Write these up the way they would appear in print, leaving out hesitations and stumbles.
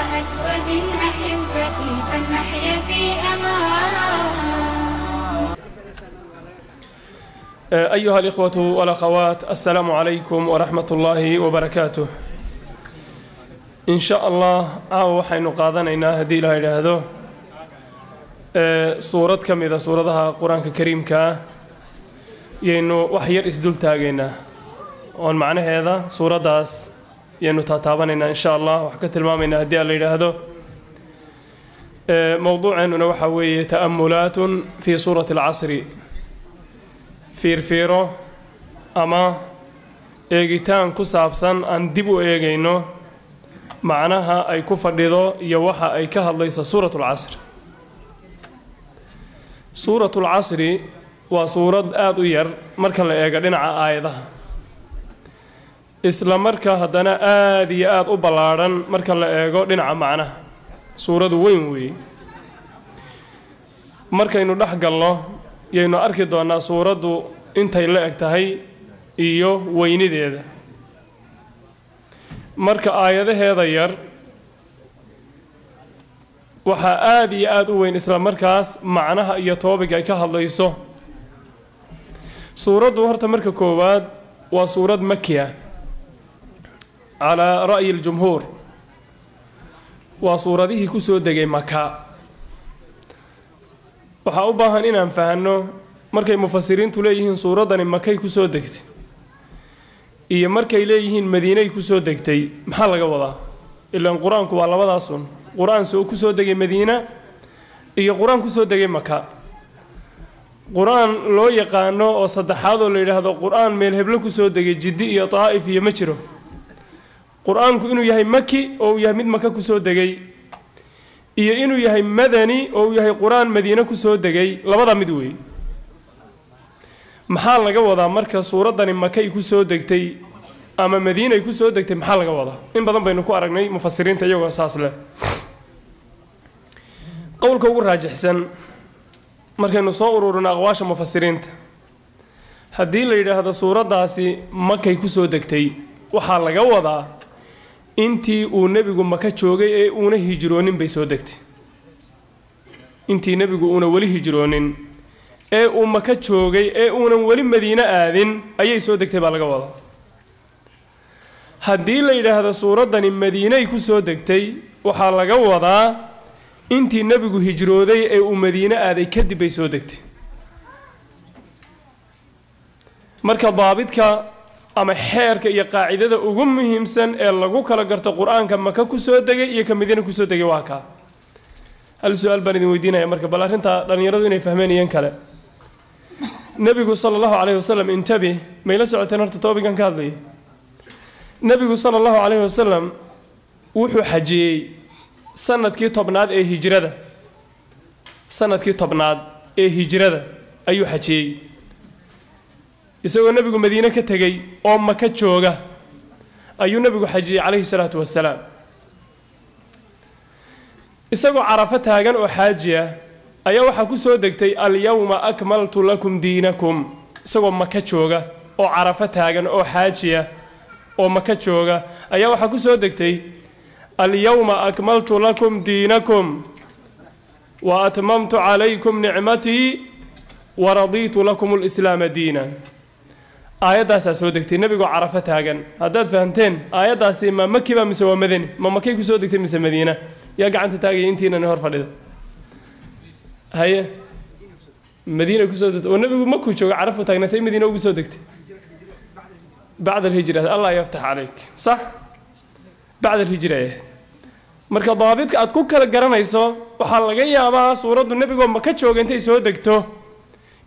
وأسود أحبتي فلنحيا في أمان. أيها الإخوة والأخوات، السلام عليكم ورحمة الله وبركاته. إن شاء الله waxaynu qaadanaynaa haddii la yiraahdo suurad kamida suuradaha quraanka kariimka yeynu wax yar isdul taagaynaa oo macnaheeda suuradaas yeynu taataabaneynaa insha Allah wax ka tilmaamaynaa haddii la yiraahdo mawduuceennuna waxa weeye ta'ammulaatun fi suurati al-'asri fiirfiiro ama eegitaan ku saabsan aan dib u eegayno macnaha ay ku fadhido iyo waxa ay ka hadlayso suuratul casr. Suuratul casri waa suurad aad u yar marka la eego dhinaca aayadaha, isla markaa haddana aad iyo aad u ballaaran marka la eego dhinaca macnaha. Suuradu weyn weeye. Markaynu dhex galno yaynu arki doonaa suuraddu intay la eg tahay iyo weynideeda. marka aayadaheeda yar waxa aad iyo aad u weyn isla markaas macnaha iyo toobiga ay ka hadlayso. suuraddu horta marka koowaad waa suurad makiya ala ra'yi al-jumhur, waa suuradihii ku soo degay Maka. waxa u baahan inaan fahanno markay mufassiriintu leeyihiin suuradani Makay ku soo degtay iyo markay leeyihiin Madiinay ku soo degtay maxaa laga wadaa. ilaan quraanku waa labadaas quraan soo ku soo degay Madiina iyo quraan ku soo degay Maka. quraan loo yaqaano oo saddexaad oo la yiraahdo quraan meel heblo ku soo degay Jiddi iyo Taa'if iyo ma jiro. quraanku inuu yahay Maki oo yahay mid Maka ku soo degay iyo inuu yahay Madani oo yahay quraan Madiina ku soo degay, labada mid weey. maxaa laga wadaa marka suuradani Makay ku soo degtay ama Madiina ay ku soo degtay maxaa laga wadaa? in badan baynu ku aragnay mufassiriinta iyagoo saas leh. qowlka ugu raajixsan markaynu soo ururino aqwaasha mufassiriinta, haddii la yiraahdo suuradaasi Makay ku soo degtay waxaa laga wadaa intii uu nebigu Maka joogay ee uuna hijroonin bay soo degtay. intii nebigu uuna wali hijroonin ee uu Maka joogay ee uunan wali Madiina aadin ayay soo degtay baa laga wadaa. haddii la yiraahdo suuradani Madiinay ku soo degtay waxaa laga wadaa intii nebigu hijrooday ee uu Madiina aaday kadib bay soo degtay. marka daabidka ama xeerka iyo qaacidada ugu muhiimsan ee lagu kala garto quraanka Maka ku soo degay iyo ka Madiina ku soo degay waa ka. hal su'aal baan idin weydiinaya marka bal arrinta dhalinyaradu inay fahmeenayeen kale. nabigu sallallahu alayhi wasallam intabi mayla socoteen horta toobigan ka hadlay. nabigu sallallahu alayhi wasallam wuxuu xajiyay sanadkii 10aad ee hijrada. sanadkii 10aad ee hijrada ayuu xajiyay isagoo nabigu Madiina ka tagay oo Maka jooga ayuu nabigu xajiyay alayhi salatu wassalaam. isagoo Carafa taagan oo xaajiya ayaa waxa ku soo degtay al-yawma akmaltu lakum diinakum. isagoo Maka jooga oo Carafa taagan oo xaajiya oo Maka jooga ayaa waxa ku soo degtay al-yawma akmaltu lakum diinakum wa atmamtu alaykum ni'mati wa raditu lakum al-islam diinan. aayadaas soo degtay nabigu Carafa taagan. haddaad fahanteen aayadaasi ma Maki ba mise waa Madani? ma Makay ku soo degtay mise Madiina? yaa gacanta taagay intiina hor fadhida. haye Madiina ku soo degtay oo nabigu Makku jooga Carafa taagna say Madiina ugu soo degtay بعد الهجرة. الله يفتح عليك صح بعد الهجرة. marka daabidka aad ku kala garanayso waxa laga yaabaa suuradu nabiga Maka jooga intay soo degto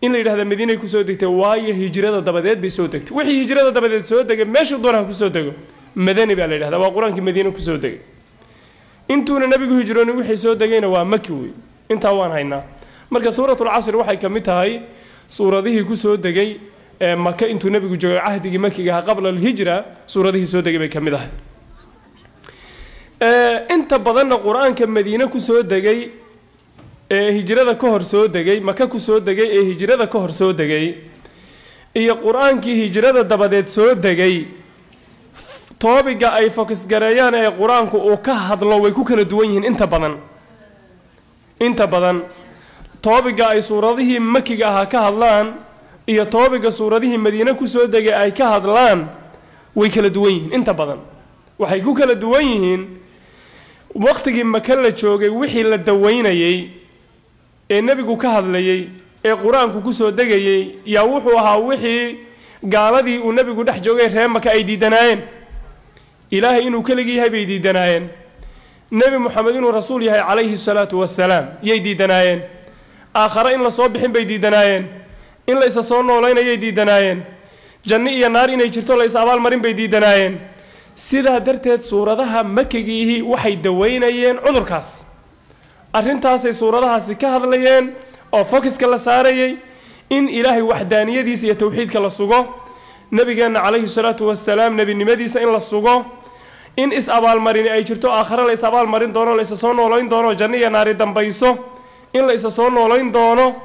in la yiraahdo Madiina ku soo degtay waayo hijrada dabadeed bay soo degtay. wixii hijrada dabadeed soo degay meesha doonaha ku soo dego Madani baa la yiraahdaa. waa quraankii Madiina ku soo degay. intuuna nabigu hijroonin wixii soo degayna waa Maki weey. inta waan haynaa. marka suuratul casr waxay ka mid tahay suuradihii ku soo degay Maka intuu nabigu joogay cahdigii Makiga qabla al-hijra suuradihii soo degay bay ka mid ahay. inta badan quraanka Madiina ku soo degay ee hijrada ka hor soo degay, Maka ku soo degay ee hijrada ka hor soo degay iyo quraankii hijrada dabadeed soo degay توبيغا أي فوكس جريان أي قرآنك وكهد لو ويكو كلا دوينهن انت بدن توبيغا أي سورة ذي مكيغا كهدلان إيا توبيغا سورة ذي مدينة كسو دقا أي كهدلان ويكلا دوينهن انت بدن وحيكو كلا دوينهن وقتي ما كلا جوغي وحي لا دوينayay ee nabigu ka hadlayay ee quraanku ku soo dagayay yaa wuxuu ahaa wixii gaaladii uu nabigu dhex joogay reemaka ay diidanayeen ilaahay inuu kaligii yahay bay diidanayeen nabi maxamed inuu rasuul yahay calayhi salaatu wassalaam yay diidanayeen aakhara in la soo bixin bay diidanayeen in la isa soo nooleynayay diidanayeen janno iyo naar inay jirto la is abaal marin bay diidanayeen sidaa darteed suuradaha makigiihi waxay daweynayeen cudurkaas arrintaasay suuradahaasi ka hadlayeen oo focuska la saarayay in ilaahay waxdaaniyadiisa iyo tawxiidka la sugo nabigeena calayhi salaatu wassalaam nabinimadiisa in la sugo in is abaalmarin ay jirto aakhira la is abaalmarin doono la is soo noolayn doono janno iyo naari dambayso in la is soo noolayn doono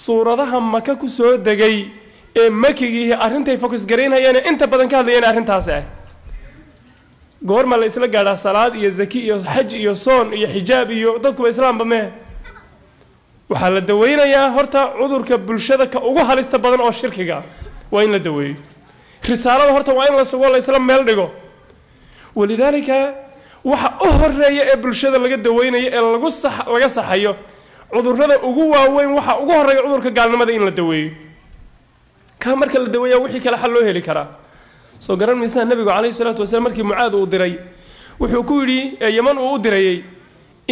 suuradaha maka ku soo degay ee makigiihi arrintay focus gareynayeen inta badan ka hadlayeen arrintaas goorma la isla gaadhaa salaad iyo zaki iyo xaj iyo soon iyo xijaab iyo dadku islaamba mee waxaa la daweynayaa horta cudurka bulshada ka ugu halista badan oo shirkiga waa in la daweeyo risaalada horta waa in la sugo la isla meel dhigo walidaalika waxa u horeeya ee bulshada laga daweynayo ee laga saxayo cudurrada ugu waaweyn waxa ugu horeeya cudurka gaalnimada in la daweeyo ka marka la daweeyaa wixii kale xal loo heli karaa soo garan miisaan nabigu calayhi salaatu wasalaam markii mucaad uu diray wuxuu ku yidhi yaman uu u dirayay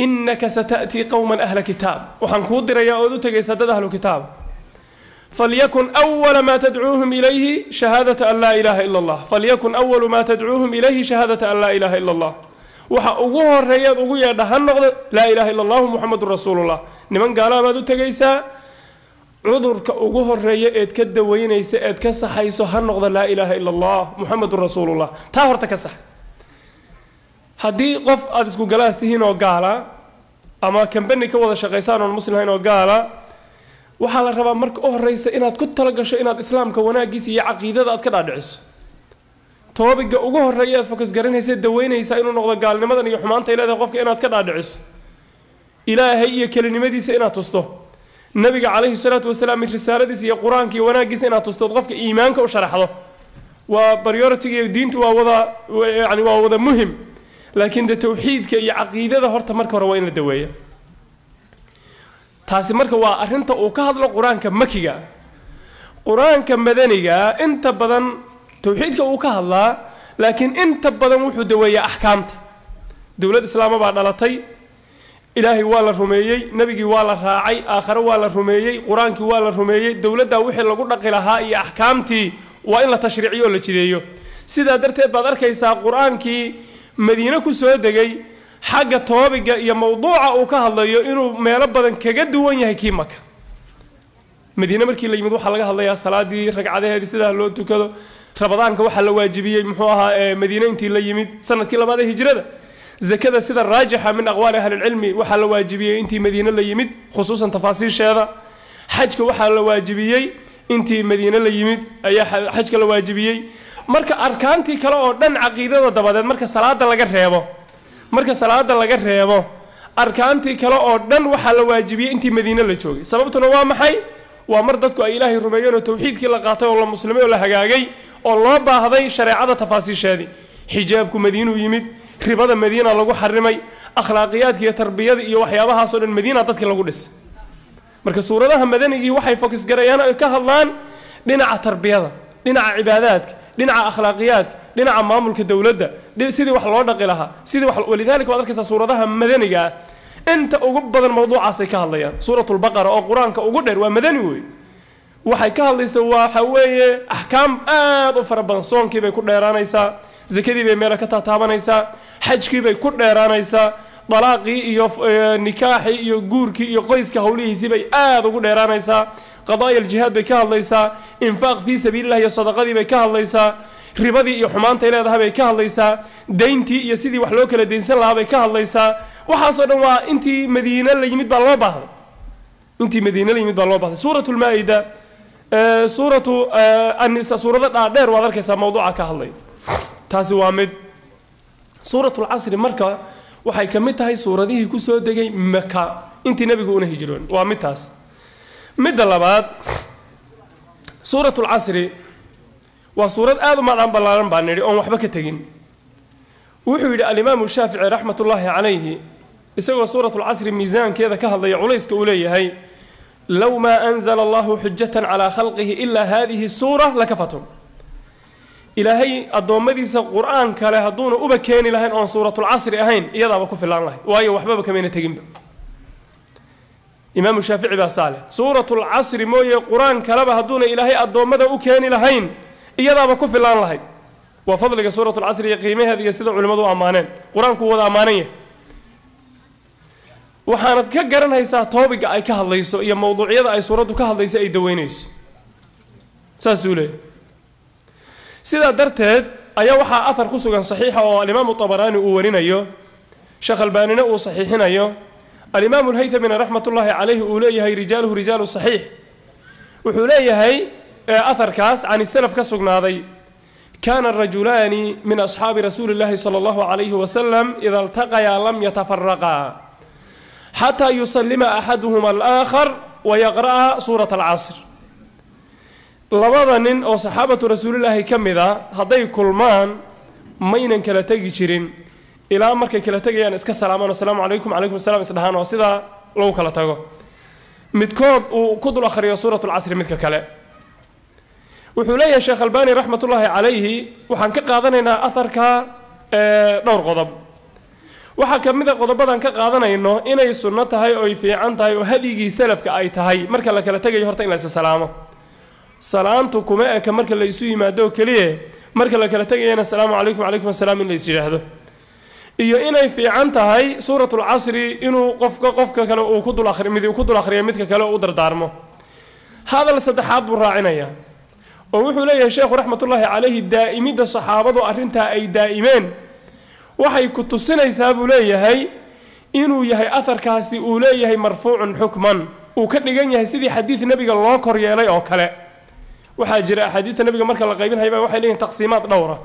innaka sata'tii qawman ahla kitaab waxaan kuu dirayaa ood u tegaysaa dad ahlu kitaab falyakun awala maa tadcuuhum ilayhi shahaadata an laa ilaaha ila allah falyakun awalu maa tadcuuhum ilayhi shahaadata an laa ilaaha ila allah waxa ugu horeeyaad ugu yeedha ha noqdo laa ilaaha ila allahu muxamadun rasuulullah niman gaalaa baad u tegaysaa cudurka ugu horeeya eed ka daweynaysa eed ka saxayso ha noqdo laa ilaaha ila allah muxamadun rasuulullah taa horta ka sax haddii qof aad isku galaas tihiin oo gaala ama kambani ka wada shaqaysaan oon muslim ahayn oo gaala waxaa la rabaa marka u horeysa inaad ku talagasho inaad islaamka wanaagiisa iyo caqiidada aad ka dhaadhiciso toobiga ugu horeeya aad fokus garanaysa daweynaysa inuu noqdo gaalnimadan iyo xumaanta ay leedahay qofka inaad ka dhaadhiciso ilaahay iyo kelinimadiisa inaad tusto nabiga calayhi salaatu wasalaam risaaladiisa iyo quraanka iyo wanaagiisa inaad tusto qofka iimaanka u sharaxdo waa priority iyo diintu waa wada muhim laakiin tawxiidka iyo caqiidada horta marka hore waa in la daweeyo taasi marka waa arinta uu ka hadlo quraanka makiga quraanka madaniga inta badan tawxiidka uu ka hadlaa laakiin inta badan wuxuu daweeyaa ahkaamta dawlad islaam baa dhalatay ilaahi waa la rumeeyay nabigi waa la raacay aakhira waa la rumeeyay quraankii waa la rumeeyay dawladda wixii lagu dhaqi lahaa iyo ahkaamtii waa in la tashriiciyo la jideeyo sida darteed baad arkaysaa quraankii madiina ku soo degay xagga toobiga iyo mawduuca uu ka hadlayo inuu meelo badan kaga duwan yahay kii maka madiina markii la yimid waxa laga hadlayaa salaadii ragcadeedii sida loo tukado rabadaanka waxa la waajibiyay muxuu ahaa madiina intii la yimid sanadkii labaad ee hijrada zakada sida raajixa min aqwaal ahli ilmi waxa la waajibiyay intii madiina la yimid khusuusan tafaasiisheeda xajka waxa la waajibiyay intii madiina la yimid ayaa xajka la waajibiyay marka arkaantii kale oo dhan caqiidada dabadeed marka salaada laga reebo arkaantii kale oo dhan waxa la waajibiyay intii madiina la joogay sababtuna waa maxay waa mar dadku ay ilaahay rumeeyeen oo tawxiidkii la qaatay oo la muslimay oo la hagaagay oo loo baahday shariicada tafaasiisheedii xijaabku madiinu yimid ribada madiina lagu xarimay akhlaaqiyadka iyo tarbiyada iyo waxyaabahaas oo dhan madiina dadkii lagu dhisay marka suuradaha madanigi waxay focus gareeyaan ay ka hadlaan dhinaca tarbiyada dhinaca cibaadaadka dhinaca akhlaaqiyadka dhinaca maamulka dawladda sidii wax loo dhaqi lahaa sidii wax walidaalka waad arkaysaa suuradaha madaniga inta ugu badan mawduucaas ay ka hadlayaan suuratul baqara oo quraanka ugu dheer waa madani weey waxay ka hadlaysaa waxa weeye ahkaam aad u fara badan soonkii bay ku dheeraanaysaa zakadii bay meel ka taabanaysaa xajkii bay ku dheeraanaysaa dalaaqii iyo nikaaxii iyo guurkii iyo qoyska hawlihiisii bay aad ugu dheeraanaysaa qadaaya aljihaad bay ka hadlaysaa infaaq fi sabiilillah iyo sadaqadii bay ka hadlaysaa ribadii iyo xumaanta ay leedahay bay ka hadlaysaa deyntii iyo sidii wax loo kala deynsan lahaa bay ka hadlaysaa waxaasoo dhan waa intii madiina la yimid baa loo baahday suuratul maa'ida suuratu an-nisa suurada dhaadheer waad arkaysaa mawduuca ka hadlay taasi waa mid suuratul casri marka waxay ka mid tahay suuradihii ku soo degay maka intii nabigu una hijroon waa mid taas midda labaad suuratul casri waa suurad aad u macaan ballaaran baan nidhi oon waxba ka tegin wuxuu yidhi alimaamu shaafici raxmatullaahi calayhi isagoo suuratul casri miisaankeeda ka hadlaya culayska uu leeyahay low maa anzala allahu xujatan calaa khalqihi ilaa haadihi suura lakafatum ilaahay addoommadiisa qur-aan kale hadduuna uba keeni lahayn oon suuratul casri ahayn iyadaaba ku filaan lahayd waayo waxbaba kamayna teginba imaamu shaafici baa saale suuratul casri mooye qur-aan kaleba hadduuna ilaahay addoommada u keeni lahayn iyadaaba ku filaan lahayd waa fadliga suuratul casri iyo qiimaheeda iyo sida culimmadu u ammaaneen qur-aanku wada ammaanan yahay waxaanad ka garanaysaa toobiga ay ka hadlayso iyo mowduucyada ay suuraddu ka hadlayso ay daweynayso saasuu leeyahy sidaa darteed ayaa waxaa ahar ku sugan saxiixa oo alimaamu tabaraani uu warinayo sheekh albaanina uu saxiixinayo alimaamu lhaytamina raxmatullaahi calayhi uu leeyahay rijaaluhu rijaalu saxiix wuxuu leeyahay aharkaas can salaf ka sugnaaday kaana rajulaani min asxaabi rasuuli llaahi sala allahu calayhi wasalam ida iltaqayaa lam yatafaraqaa xataa yusallima axaduhuma alaakhar wayaqra'a suurata alcasr labada nin oo saxaabatu rasuulilaahi ka mid a hadday kulmaan maynan kala tegi jirin ilaa markay kala tegayaan iska salaamaan asalaamu calaykum calaykum asalaam isdhahaan oo sidaa lagu kala tago midkood uu ku dul akhriyo suuratul casri midka kale wuxuu leeyahay sheekh albaani raxmatullaahi calayhi waxaan ka qaadanaynaa aharka dhowr qodob waxaa ka mid a qodobadan ka qaadanayno inay sunno tahay oo ay fiican tahay oo hadyigii salafka ay tahay marka la kala tegayo horta in la isa salaamo salaantu kuma eka marka la isu yimaado keliya marka la kala tegayana asalaamu calaykum calaykum asalaam in la is yidhaahdo iyo inay fiican tahay suuratul casri inuu qofka kale uu ku dul akhriyo midka kale oo u dardaarmo hadal saddexaad buu raacinayaa oo wuxuu leeyahay sheekhu raxmatullaahi calayhi daa'imidda saxaabadu arrintaa ay daa'imeen waxay ku tusinaysaa buu leeyahay inuu yahay aharkaasi uu leeyahay marfuucun xukman uu ka dhigan yahay sidii xadiid nebiga loo kor yeelay oo kale waxaa jira axaadiista nebiga marka la qaybinhayba waxay leeyihin taqsiimaad dhowra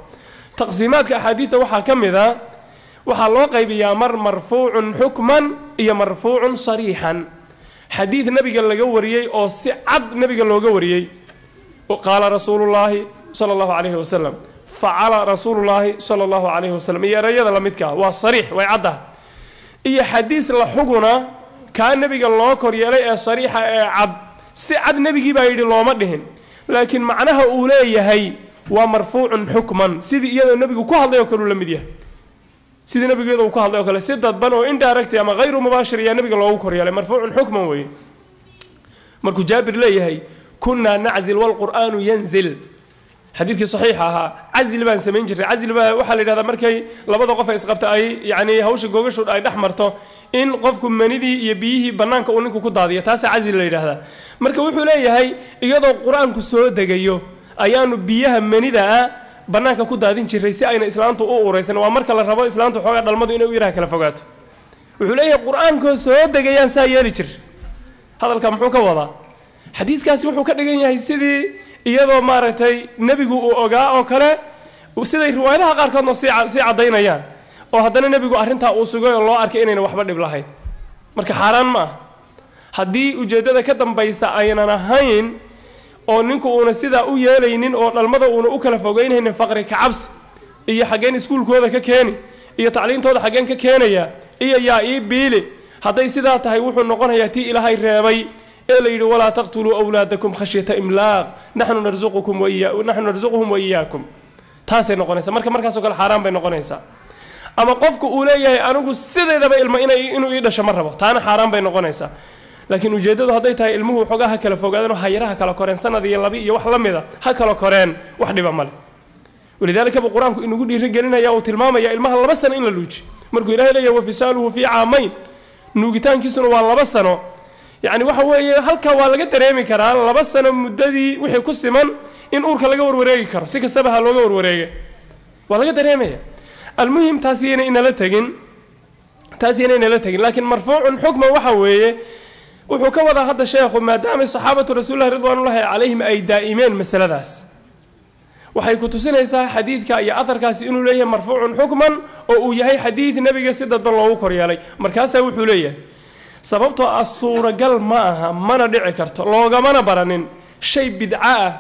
taqsiimaadka axaadiista waxaa ka mid a waxaa loo qaybiyaa mar marfuucun xukman iyo marfuucun sariixan xadiid nebiga laga wariyey oo si cad nebiga looga wariyey qaala rasuulullaahi sala allahu calayhi wasalam facala rasuulullaahi sala allahu calayhi wasalam iyo erayada la midkaa waa sariix way caddah iyo xadiis la xuguna kaa nebiga loo kor yeelay ee sariixa ee cad si cad nebigii baa yidhi looma dhihin laakiin macnaha uu leeyahay waa marfuucun xukman sidii iyadoo nebigu ku hadlay oo kale uu la mid yahay sidii nebigu iyadoo uu ku hadlay oo kale si dadban oo indirect ama hayru mubaashir ayaa nebiga loogu kor yeelay marfuucun xukman weeye markuu jaabir leeyahay kunaa naczil walqur'aanu yanzil xadiidkii saxiixa ahaa cazil baan samayn jirray cazil baa waxaa la yidhahdaa markay labada qof ay isqabta ay yacni hawsha googashu ay dhex marto in qofku manidii iyo biyihii bannaanka uu ninku ku daadiyo taasaa cazil la yidhahdaa marka wuxuu leeyahay iyadoo qur-aanku soo degayo ayaanu biyaha manida ah bannaanka ku daadin jirray si ayna islaantu u uraysan waa marka la rabo islaantu xoogaa dhalmadu inay u yaraha kala fogaato wuxuu leeyahay qur-aankoo soo degayaan saa yeeli jir hadalka muxuu ka wadaa xadiiskaasi wuxuu ka dhigan yahay sidii iyadoo maaragtay nebigu uu ogaa oo kale siday riwaayadaha qaarkoodna sii caddaynayaan oo haddana nebigu arrintaa uu sugay oo loo arkay inayna waxba dhib lahayn marka xaaraan ma ah haddii ujeeddada ka dambaysa aynan ahayn oo ninku uuna sidaa u yeelaynin oo dhalmada uuna u kala fogeynaynin faqri ka cabsi iyo xaggeen iskuulkooda ka keeni iyo tacliintooda xaggeen ka keenaya iyo yaa ii biili hadday sidaa tahay wuxuu noqonayaa tii ilaahay reebay ee la yidhi walaa taqtuluu awlaadakum khashyata imlaaq naxnu narsuquhum wa iyaakum taasay noqonaysaa markaasoo kale xaaraan bay noqonaysaa ama qofku uu leeyahay anigu sideedaba ilma inuu ii dhasho ma rabo taana xaaraan bay noqonaysaa laakiin ujeeddadu hadday tahay ilmuhu xoogaa ha kala fogaadeen oo hayaraha kala koreen sanad iyo labi iyo wax la mida ha kala koreen wax dhiba male walidaalika buu qur-aanku inugu dhiirigelinaya uu tilmaamaya ilmaha 2 sano in la luuji markuu ilaahay leeyahay wafisaaluhu fii caamayn nuugitaankiisuna waa 2 sano يعني waxa weeye halka waa laga dareemi karaa 2 sano muddadii wixii ku siman in uurka laga warwareegi karo si kastaba ha looga warwareege waa laga dareemaya almuhim taasiyana in la tagin laakiin marfuucun xukman waxa weeye wuxuu ka wada hadda sheekhu maadaama saxaabatu rasuulullaahi ridwaanullaahi calayhim ay daa'imeen masaladaas waxay ku tusinaysaa xadiidka iyo aharkaasi inuu leeyahay marfuucun xukman oo uu yahay xadiid nabiga si dadban loogu koryeelay markaasaa wuxuu leeyahay sababtoo ah suuragal ma aha mana dhici karto loogamana baranin shay bidca ah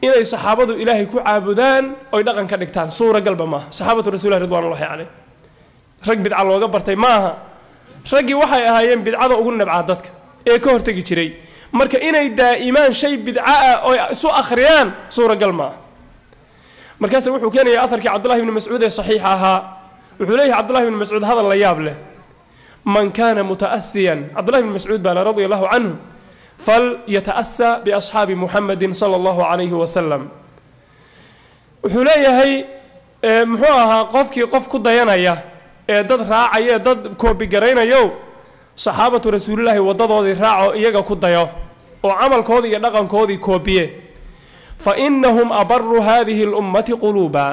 inay saxaabadu ilaahay ku caabudaan oy dhaqan ka dhigtaan suuragalba maaha saxaabatu rasuulillahi ridwaanullahi calayh rag bidca looga bartay maaha raggii waxay ahaayeen bidcada ugu nabcaa dadka ee ka hortegi jiray marka inay daa'imaan shay bidca ah oo isu akhriyaan suuragal maaha markaas wuxuu keenayaa aharkii cabdullahi ibni mascuud ee saxiixa ahaa wuxuu leeyahay cabdullahi ibni mascuud hadal la yaab leh man kaana muta'asiyan cabdullahi ibni mascuud baa la radia allahu canhu فليتأسى بأصحاب محمد صلى الله عليه وسلم وحليه محوها قفكي قف كدينايا دد راعيا دد كوبي غرينايو صحابة رسول الله وددودي راعو iyaga ku dayo oo amalkoodi iyo dhaqankoodi koobiye فإنهم أبر هذه الأمة قلوبا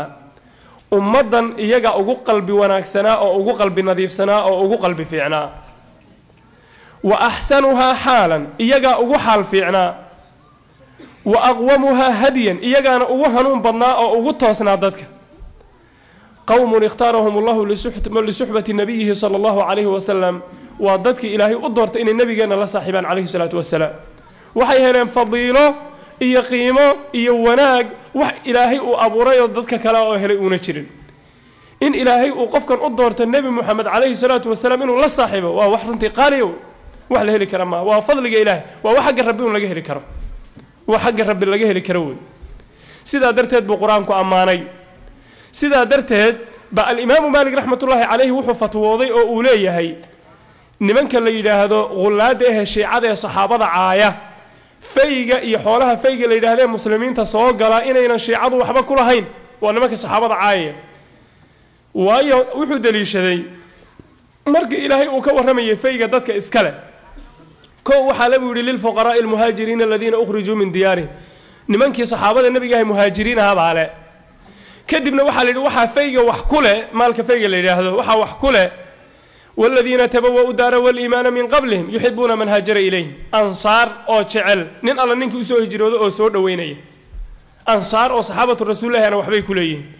ummadan iyaga ugu qalbi wanaagsanaa oo ugu qalbi nadiifsanaa oo ugu qalbi fiicnaa وأحسنها حالا إيجا أوجو حال فيعنا وأقومها هديا إيجا أنا أوجو هنون بناء أو أوجو توسنا ضدك قوم اختارهم الله لصحبة نبيه صلى الله عليه وسلم وضدك إلهي أدرت إن النبي جانا لصاحبان عليه الصلاة والسلام وحي هنا فضيله إيه قيمة إيه وناق وح إلهي وأبو ري ضدك كلا أهل ونشرين إن إلهي وقف كان أدرت النبي محمد عليه الصلاة والسلام إنه لصاحبه وواحد انتقالي wax la heli kara ma waa fadliga ilaahay waa wax xaq rabbi laga heli karo wax xaq rabbi laga heli karo sida darteed buu quraanku amaanay sida darteed ba al-imaam Maalik rahmatullahi alayhi wuxuu fatwooday oo uu leeyahay nimanka la yiraahdo qulaada ee shiicada ee saxaabada caaya fayga iyo xoolaha fayga la yiraahdo muslimiinta soo gala inaynan shiicadu waxba ku lahayn waa nimanka saxaabada caaya waayo wuxuu daliishaday markii ilaahay uu ka waramayay fayga dadka iskale كو وحلب للفقراء المهاجرين الذين أخرجوا من ديارهم نمنكي صحابة النبي جاي مهاجرين هذا على كدبنا وحل وحى فيجا وحكله مالك فيجا اللي هذا وحى وحكله والذين تبوأوا الدار والإيمان من قبلهم يحبون من هاجر إليهم أنصار أو شعل نن الله ننك يسوي هجرود أو سود وينيه أنصار أو صحابة الرسول الله أنا وحبي كليين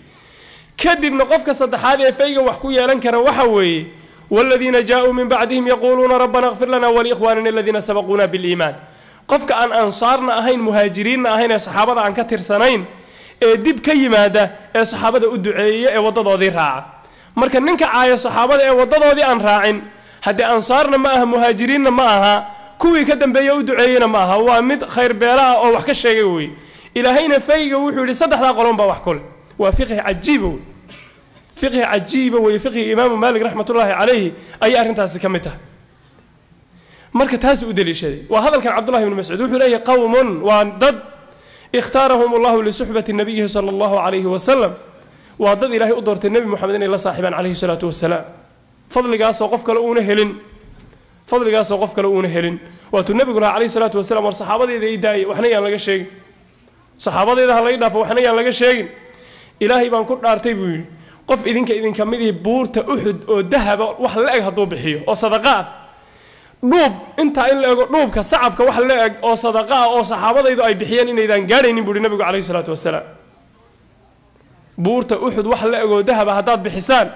كدبنا قفك صدق هذا فيجا وحكويا لنكر وحوي والذين جاءوا من بعدهم يقولون ربنا اغفر لنا ولإخواننا الذين سبقونا بالإيمان قفك أن أنصارنا أهين مهاجرين أهين صحابة عن كثير سنين دب كيما هذا صحابة الدعية وضدوا ذي راعة مركن ننك عاية صحابة وضدوا ذي أن راعين هدي أنصارنا معها مهاجرين معها كوي كدم بيو دعينا معها وامد خير بيراء أو وحكا الشيء إلى هين فيق وحول صدح لا قلون بوحكل وفقه عجيب فقه عجيب وفقه إمام مالك رحمة الله عليه أي أرنتاس كمته مركز هاس أدلي شيء وهذا كان عبد الله بن مسعود وحليه قوم وضد اختارهم الله لصحبة النبي صلى الله عليه وسلم وضد إلهي أدرت النبي محمد إلى صاحبا عليه الصلاة والسلام فضل قاس وقفك لؤونه هلن فضل قاس وقفك لؤونه هلن والنبي قال عليه الصلاة والسلام والصحابة إذا يداي وحنيا لقى شيء صحابة إذا هلا يدافع وحنيا لقى شيء إلهي بان كل أرتبي قف إذن كمده بورت أحد أو ذهب وحلا لقى هضو بحيه أو صدقاء دوب أنت إن لقى دوب كصعب كوحلا لقى أو صدقاء أو صحابة إذا أي بحيان إن إذا قارين يقول النبي عليه الصلاة والسلام بورت أحد وحلا لقى ذهب هضاد بحسان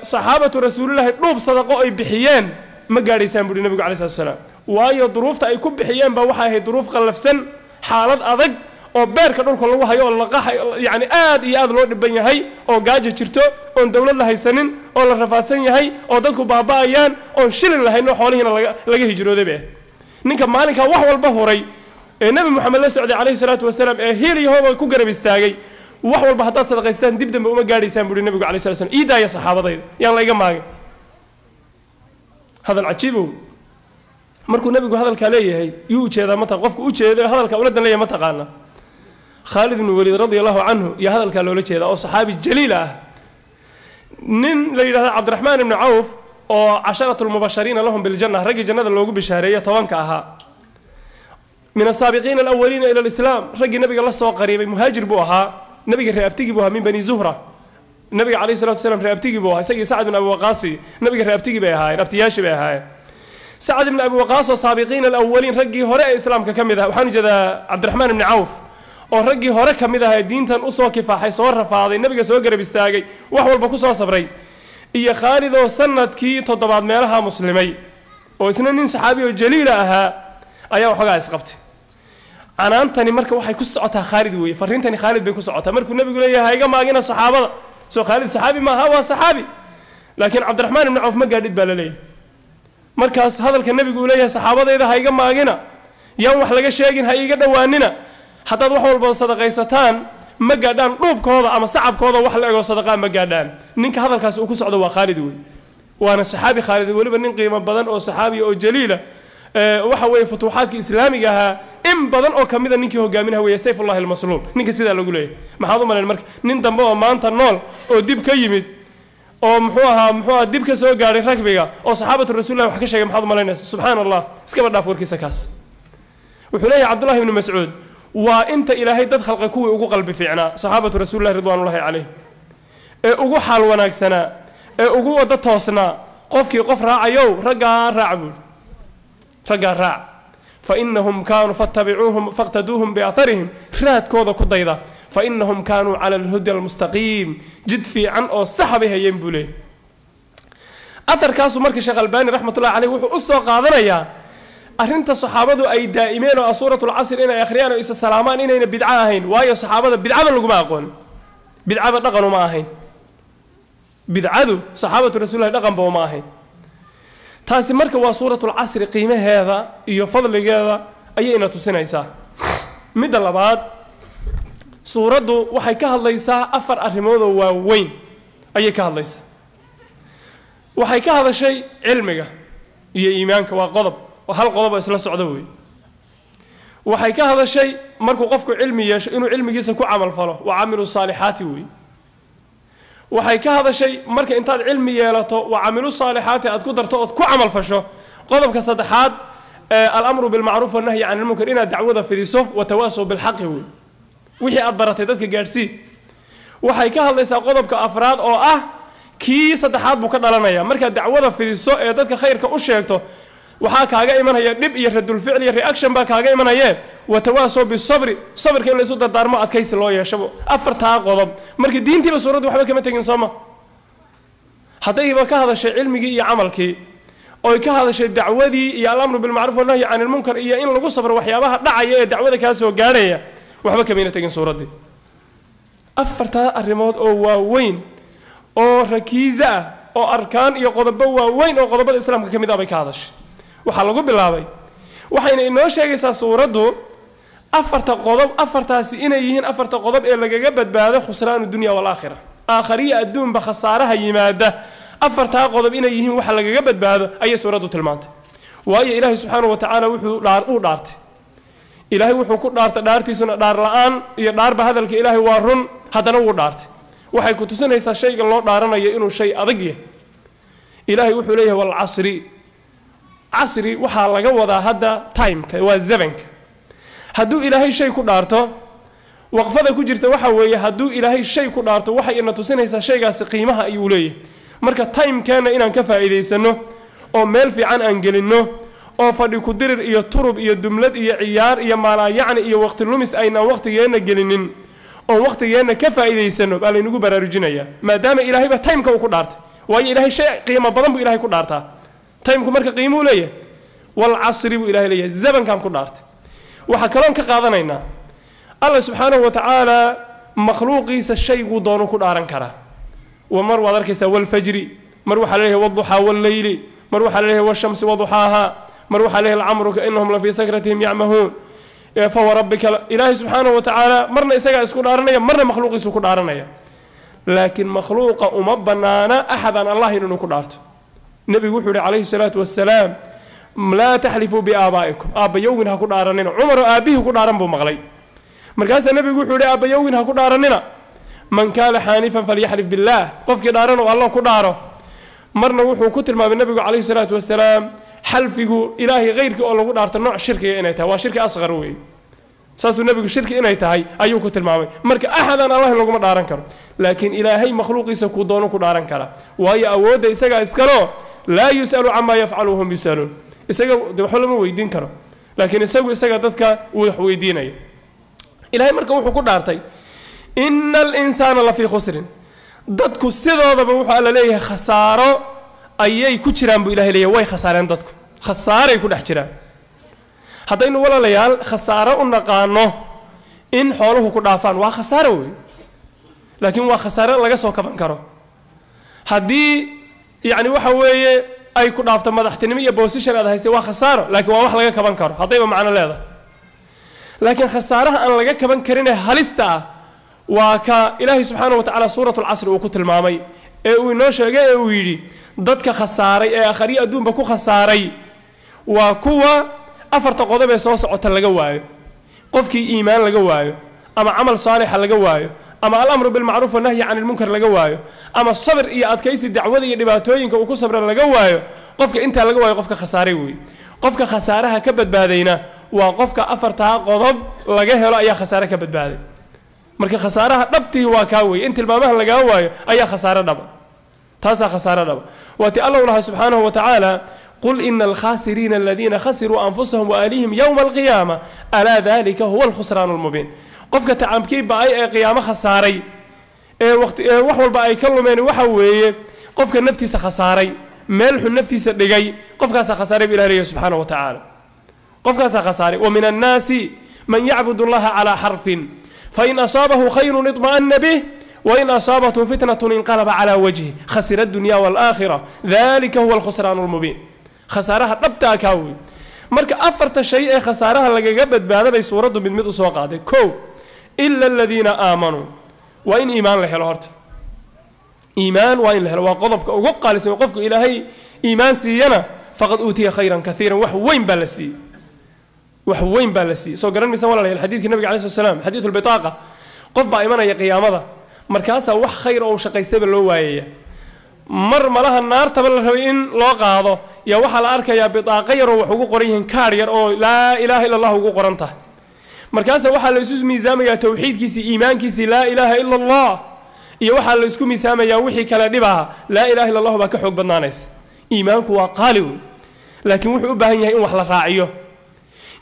صحابة رسول الله دوب صدقاء أي بحيان ما قاري سان يقول النبي عليه الصلاة والسلام وأي ظروف تأيكب بحيان بوحها هي ظروف قلف سن حالات أضج oo beerka dhulka lagu hayo oo laqahay yaani aad iyo aad loo dhiban yahay oo gaajo jirto oo dawlad la haysanin oo la rafaadsan yahay oo dadku baabaayaan oo shilin lahayno xoolihiina laga hijrooday ninka maalinka wax walba horay ee nabi maxamed la socday calayhi salaatu wasalaam ee hiiliyahooba ku garab istaagay wax walba hadaad sadaqaystaan dib dambe uma gaadhaysaan buri nabigu calayhi salaatu wasalaam iidaaya saxaabadayda yaan la iga maagay hadal cajiibo markuu nabigu hadalka leeyahay yuu jeedaa mata qofku u jeedo hadalka uladan leeyahay ma taqaana خالد بن الوليد رضي الله عنه يا هذا الكلام هذا أو صحابي جليل نين ليلة عبد الرحمن بن عوف أو عشرة المبشرين لهم بالجنة رجل جنة اللوجو بشهرية توانكها من السابقين الأولين إلى الإسلام رجل النبي الله سوا قريب مهاجر بوها نبي رأبتجي بوها من بني زهرة النبي عليه الصلاة والسلام رأبتجي بوها سيد سعد بن أبي وقاص نبي رأبتجي بها رأبتياش بها سعد بن أبي وقاص السابقين الأولين رجل هراء الإسلام ككم ذا وحن جذا عبد الرحمن بن عوف oo raggii hore ka mid ahaa diintan u soo kifaaxay soo rafaaday nabiga soo garab istaagay wax walba ku soo sabray iyo Khaalid oo sanadkii 7 meelaha muslimay oo isna nin saxaabi oo jaliil ahaa ayaa waxoogaa isqabtay canaantani marka waxay ku socotaa Khaalid weey fariintani Khaalid bay ku socotaa markuu nabigu leeyahay iga maagina saxaabada soo Khaalid saxaabi ma aha waa saxaabi laakiin Cabdiraxmaan ibn Awf ma gaadhid baa la leeyahay markaas hadalka nabigu leeyahay saxaabadayda ha iga maagina yaan wax laga sheegin ha iga dhawaanina haddaad wax walba sadaqaysataan ma gaadhaan dhuubkooda ama sacabkooda wax la ego sadaqa ma gaadhaan ninka hadalkaas uu ku socdo waa Khaalid weey waana saxaabi Khaalid waliba nin qiimo badan oo saxaabi oo jaliila waxa weeye futuuxaadka islaamiga ah in badan oo kamida ninkii hogaaminaha weeye Sayfullah al-Masluul ninka sida lagu leeyahay maxaad u maleen marka nin dambe oo maanta nool oo dib ka yimid oo muxuu dib ka soo gaaray ragbiga oo saxaabatu rasuulillah wax ka sheegay maxaad u maleynaysaa subhanallah iska badhaaf warkiisa kaas wuxuu leeyahay Abdullah ibn Mas'ud waa inta ilaahay dad khalqi kuwii ugu qalbi fiicnaa saxaabatu rasuulillah ridwaanullaahi calayhim ee ugu xaal wanaagsanaa ee ugu wada toosnaa qofkii qof raacayow raggaa raac buu raggaa raac fa innahum kaanuu fattabicuuhum faqtaduuhum biatharihim raadkooda ku dayda fa innahum kaanuu cala alhuda almustaqiim jid fiican oo sax bay hayeen buu leeyahay atharkaasu marka sheekh albaani raxmatullahi caleyh wuxuu u soo qaadanayaa arrinta saxaabadu ay daa'imeen oo suuratul casr inay akhriyaan oo isa salaamaan inayna bidca ahayn waayo saxaabada bidcada laguma aqoon bidcada dhaqan uma ahayn bidcadu saxaabatu rasuulullaahi dhaqan ba uma ahayn taasi marka waa suuratul casr qiimaheeda iyo fadligeeda ayayna tusinaysaa midda labaad suuraddu waxay ka hadlaysaa 4 arrimood oo waaweyn ayay ka hadlaysaa waxay ka hadashay cilmiga iyo iimaanka waa qodob hal qodob isla socdo weey waxay ka hadashay markuu qofku cilmi yeesho inuu cilmigiisa ku amal falo wa amilu saalihaati weey waxay ka hadashay marka intaad cilmi yeelato wa amilu saalihaati aad ku darto oo ku amal fasho qodobka saddexaad al-amru bil ma'ruf wa nahyi 'anil munkar ina dacwada fidiso wa tawaasaw bil haqqi weey wixii aad baratay dadka gaarsii waxay ka hadlaysaa qodobka afraad oo ah kii saddexaad buu ka dhalanaya marka dacwada fidiso ee dadka khayrka u sheegto waxaa kaaga imanaya dib iyo radul ficl iyo reaction baa kaaga imanaya wa tawaasaw bis sabri sabrka in la isu dardaarmo adkaysi loo yeeshabo afartaa qodob markii diintiiba suuradu waxba kama tagin sooma hadayba ka hadashay cilmigii iyo amalkii oo ka hadashay dacwadii iyo al-amru bil ma'ruf wa nahyi 'anil munkar iyo in lagu sabro waxyaabaha dhacaya ee dacwada ka soo gaaraya waxba kama tagin suuradii afartaa arrimood oo waaweyn oo rakiiza oo arkaan iyo qodobo waaweyn oo qodobada islaamka kamid ah bay ka hadashay waxa lagu bilaabay waxayna inoo sheegaysaa suuradu afartaasi inay yihiin afarta qodob ee lagaga badbaado khusraanu dunya wal aakhirah aakhiriya adduun ba khasaaraha yimaada afartaa qodob inay yihiin waxa lagaga badbaado ayay suuradu tilmaantay waayo ilaahay subxaanahu wa ta'aala wuxuu dhaartay ilaahay wuxuu ku dhaartay dhaartiisuna dhaar la'aan iyo dhaarba hadalka ilaahay waa run haddana wuu dhaartay waxay ku tusinaysaa shayga loo dhaaranayo inuu shay adag yahay ilaahay wuxuu leeyahay wal casri casri waxaa laga wadaa hadda timeka waa zamanka hadduu ilaahay shay ku dhaarto waqfada ku jirta waxa weeye hadduu ilaahay shay ku dhaarto waxay ina tusinaysaa shaygaasi qiimaha ayuu leeyahay marka timekeena inaan ka faa'iidaysano oo meel fiican aan gelinno oo fadhi ku dirir iyo turub iyo dumlad iyo ciyaar iyo maalaa yacni iyo waqti lumis aynaan waqtigeena gelinin oo waqtigeena ka faa'iidaysano baa laynagu baraarujinayaa maadaama ilaahayba timeka uu ku dhaartay waayo ilaahay shay qiimo badan buu ilaahay ku dhaartaa timku marka qiimuu leeyahay wal casri buu ilaahay leeyahay zamankan ku dhaartay waxa kaloon ka qaadanaynaa Allah subxaanahu wa ta'aala makhluuqiisa shaygu doono ku dhaaran karaa wa mar waad arkaysaa wal fajri mar waxa leeyahay wadduha wal layli mar waxa leeyahay washamsi wadduhaha mar waxa leeyahay al-amruka innahum la fi sakratihim ya'mahun fa rabbika ilaahi subxaanahu wa ta'aala marna isaga isku dhaaranaya marna makhluuqiisu ku dhaaranaya laakiin makhluuqa uma banaana ahadan Allah inuu ku dhaarto nabigu wuxuu yiri calayhi salaatu wassalaam la tahlifu bi abaa'ikum abayawin ha ku dhaaranina umar aabihi ku dhaaran buu maqlay markaas nabigu wuxuu yiri abayawin ha ku dhaaranina man kaana hanifan falyahlif billah qofkii dhaaran oo Allah ku dhaaro marna wuxuu ku tilmaamay nabigu calayhi salaatu wassalaam halfigu ilaahi gheyrkii oo lagu dhaarto nooc shirkiga inay tahay waa shirki asghar weey saasuu nabigu shirki inay tahay ayuu ku tilmaamay marka ahadan Allah laguma dhaaran karo laakiin ilaahay makhluuqiisa ku doono ku dhaaran kara waayo awoodda isaga iskalo la yusalu amma yaf'aluhum bisalun isaga waxba lama weydiin karo laakiin isaga dadka wax weydiinaya إلهي مركا وحو كدارتي إن الإنسان لفي خسر ددكو سيدودا بوحو ألا ليه خسارة أيي كجران بو إلهي ليه واي خسارين ددكو خسارة يكون أحجران هذا إنه ولا ليال خسارة النقانو إن حوله كدافان وا خسارة وي لكن وا خسارة لغا سو كبان كارو هدي يعني waxa weeye ay ku dhaafto madaxtinimo iyo position aad haysay waa khasaaro laakiin waa wax laga kaban karo hadayba macna leedahay laakiin khasaaraha aan laga kaban karin halista waa ka Ilaahay subhanahu wa ta'ala suuratul asr uu ku tilmaamay ee uu inoo sheegay ee uu yiri dadka khasaaray ee akhri adduunba ku khasaaray waa kuwa afarta qodob ee soo socota laga waayo qofkii iimaan laga waayo ama amal saalix laga waayo ama al-amru bil ma'ruf wa nahyi 'anil munkar laga waayo ama sabr iyo adkaysi dacwada iyo dhibaatooyinka uu ku sabran laga waayo qofka inta laga waayo qofka khasaaray weey qofka khasaaraha ka badbaadayna waa qofka afarta qodob laga helo ayaa khasaare ka badbaaday marka khasaaraha dhabtii waa ka weey inta tilmaamaha laga waayo ayaa khasaare dhab taasa khasaare dhab waati Allah subhanahu wa ta'ala قل إن الخاسرين الذين خسروا أنفسهم وأهليهم يوم القيامة ألا ذلك هو الخسران المبين قفك تعامكي بأي قيامة خساري وقت وحول بأي كلمين وحوي قفك النفتي سخساري ملح النفتي سدقي قفك سخساري بإلهي سبحانه وتعالى قفك سخساري ومن الناس من يعبد الله على حرف فإن أصابه خير اطمأن به وإن أصابته فتنة انقلب على وجهه خسر الدنيا والآخرة ذلك هو الخسران المبين خسارها دبتا كاوي marka afarta shay ee khasaaraha laga badbaado bay suuradu mid u soo qaaday ko illa alladina aamanu wa in iimaan la helo horta iimaan wa in la helo waa qodobka ugu qaalisan qofku ilaahay iimaan siiyana faqad uutiya khayran kathiran wax weyn baa la sii soo garan misan walaalahay xadiidkii nabiga kaleey salaam xadiithul bitaaqa qof baa imanaya qiyaamada markaas wax khayr oo shaqaystay loo waayay mar malaha naarta la rabay in loo qaado ya waxa la arkayaa bitaaqa yar oo wax ugu qoran yihiin kaar yar oo laa ilaaha illa allah ugu qoran tahay markaas waxa la isku miisaamayaa tawxiidkiisa iimaankiisa laa ilaaha illa allah iyo waxa la isku miisaamayaa wixii kala dhibaha laa ilaaha illa allah baa ka xoog badnaanaysa iimaanku waa qaali laakiin wuxuu u baahan yahay in wax la raaciyo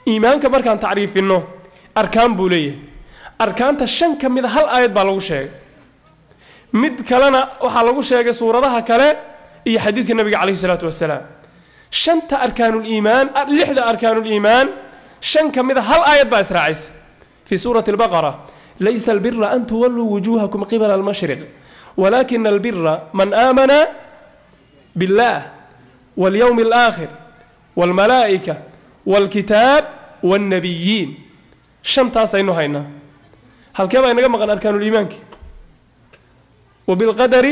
iimaanka markaan taariifino arkaan buu leeyahay arkaanta shan kamid hal aayad baa lagu sheegay mid kalena waxa lagu sheegay suuradaha kale iyo xadiidka nabiga kaleey salaatu wasalaam shanta arkaanul iimaan lixda arkaanul iimaan shan kamid hal aayad baa israacaysa fi suurati al-baqara laysa al-birra an tuwallu wujuhakum qibala al-mashriq walakin al-birra man amana billah wal yawm al-akhir wal malaa'ika wal kitab wan nabiyyin shantaas aynu hayna halkee baa inaga maqan arkaanul iimaanka وبالقدر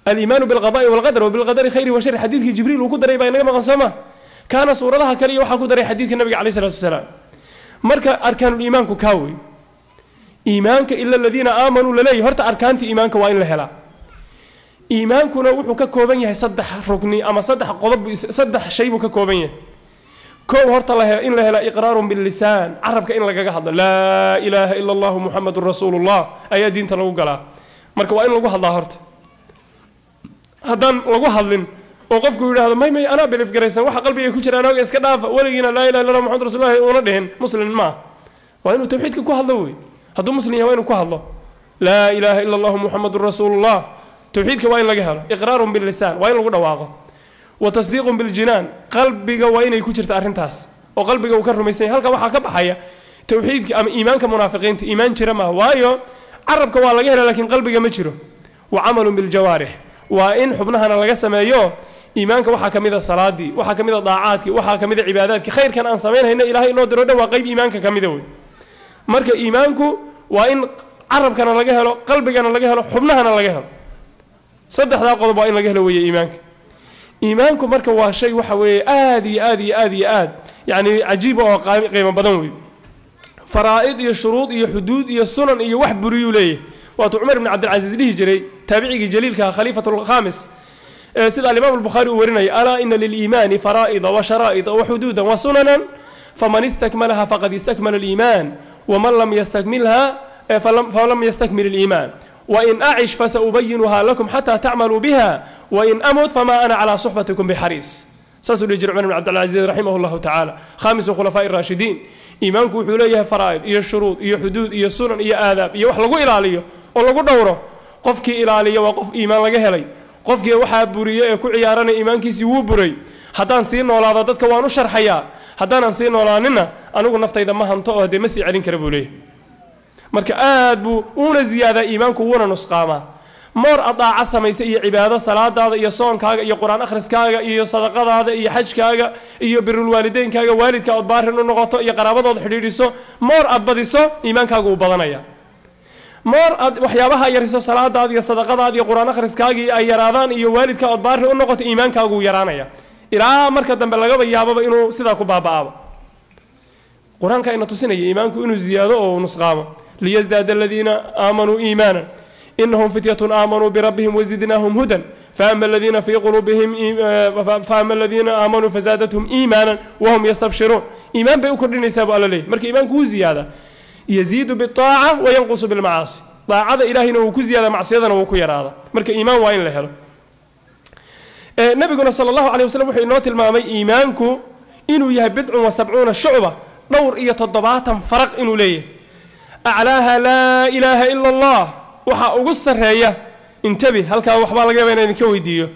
الإيمان بالقضاء والقدر وبالقدر خير وشر حديث جبريل وكدر يبقى نجمع قسمة كان صورة لها كلية وحكدر حديث النبي عليه الصلاة والسلام مرك أركان الإيمان كاوي إيمانك إلا الذين آمنوا للي هرت أركانت إيمانك وين لهلا إيمانك نوح ككوبية صدح ركني أما صدح قلب صدح شيء ككوبية كو هرت الله إن لهلا إقرار باللسان عربك إن لك هذا لا إله إلا الله محمد رسول الله أي دين تلو قلا marka waa in lagu hadlaa horta haddaan lagu hadlin oo qofku yiraahdo may ana bilif garaysan waxa qalbiga ku jira anaga iska dhaafa waligiina laa ilaaha illa muhammad rasuulullaahi oo la dhehen muslim ma waa inuu tawxiidka ku hadlo way hadduu muslim yahay waa inuu ku hadlo laa ilaaha illa allah muhammadur rasuulullah tawxiidka waa in laga helo iqraarun bil lisaan waa in lagu dhawaaqo wa tasdiiqun bil jinaan qalbiga waa inay ku jirto arintaas oo qalbiga uu ka rumaysan yahay halka waxa ka baxaya tawxiidka ama iimaanka munaafiqiinta iimaan jira ma waayo عربك waa laga helaa laakiin qalbiga ma jiro wa amalu bil jawarih wa in xubnahana laga sameeyo iimaanka waxa kamida salaadi waxa kamida daacaadki waxa kamida cibaadaadki khayrkan aan sameeyayna ilaahay inoo diro dhawaa qayb iimaanka kamida way marka iimaanku waa in carabkana laga helo qalbigana laga helo xubnahana laga helo saddexda qodob waa in laga helo way iimaanku marka waa shay waxa weey aad yani ajiib oo qiimo badan way فرائض iyo shuruud iyo xuduud iyo sunan iyo wax buriyu leeyahay wato Umar ibn Abdul Aziz lihi jiray tabiiciga jaliilka khalifatul khamis sida al-Imam al-Bukhari uu warinay ala inna lil iiman fara'id wa shara'id wa hududan wa sunanan faman istakmalaha faqad istakmala al-iiman wa man lam yastakmilha falam yastakmil al-iiman wa in a'ish fasaubayyinuha lakum hatta ta'malu biha wa in amut fama ana ala suhbatikum biharis ساسو لي عمر بن عبد العزيز رحمه الله تعالى خامس خلفاء الراشدين إيمانك وحوليه فرائض إيه الشروط إيه حدود إيه سنن إيه آداب إيه وحلقوا إلاليه ولقوا دوره قفك إلاليه وقف إيمان لقى هلي قفك وحا بريه كو عيارنا إيمانك سيو بري haddaan sii noolaado dadka waan u sharxayaa haddaanan sii noolaanina anigu naftayda ma hanto oo dee ma sii celin kara buu leeyahay marka aad buu una ziyaadaa iimaanku wuuna nusqaamaa moor adaaca samaysa iyo cibaado salaadaada iyo soonkaaga iyo quraan akhriskaaga iyo sadaqadaada iyo xajkaaga iyo birul waalideynkaaga waalidka ood baarin u noqoto iyo qaraabadooda xidhiidhiso moor aad badiso iimaankaagu uu badanaya moor aad waxyaabaha yariso salaadaada iyo sadaqadaada iyo quraan akhriskaagii ay yaraadaan iyo waalidka ood baarin u noqoto iimaankaagu yaraanaya ilaa marka dambe lagaba yaababa inuu sidaa ku baaba'aabo quraanka ina tusinaya iimaanku inuu ziyaado oo nusqaamo liyazdaada alladhiina aamanuu iimaanan innahum fityatun aamanuu birabbihim wazidnaahum hudan فأما الذين في قلوبهم فأما الذين آمنوا فزادتهم إيمانا وهم يستبشرون إيمان بيكون يساب على ليه مرك إيمان كو زيادة يزيد بالطاعة وينقص بالمعاصي طاعة إلهنا وكو زيادة معصيتنا وكو يراده مرك إيمان وين له نبينا صلى الله عليه وسلم وحي نوت المامي إيمانكو إنو يهبدع وسبعون شعبة نور إيا تضباطا فرق إنو ليه أعلاها لا إله إلا الله وحا أقصر هي انتبه هل كان وحبا لقى بين كوي ديو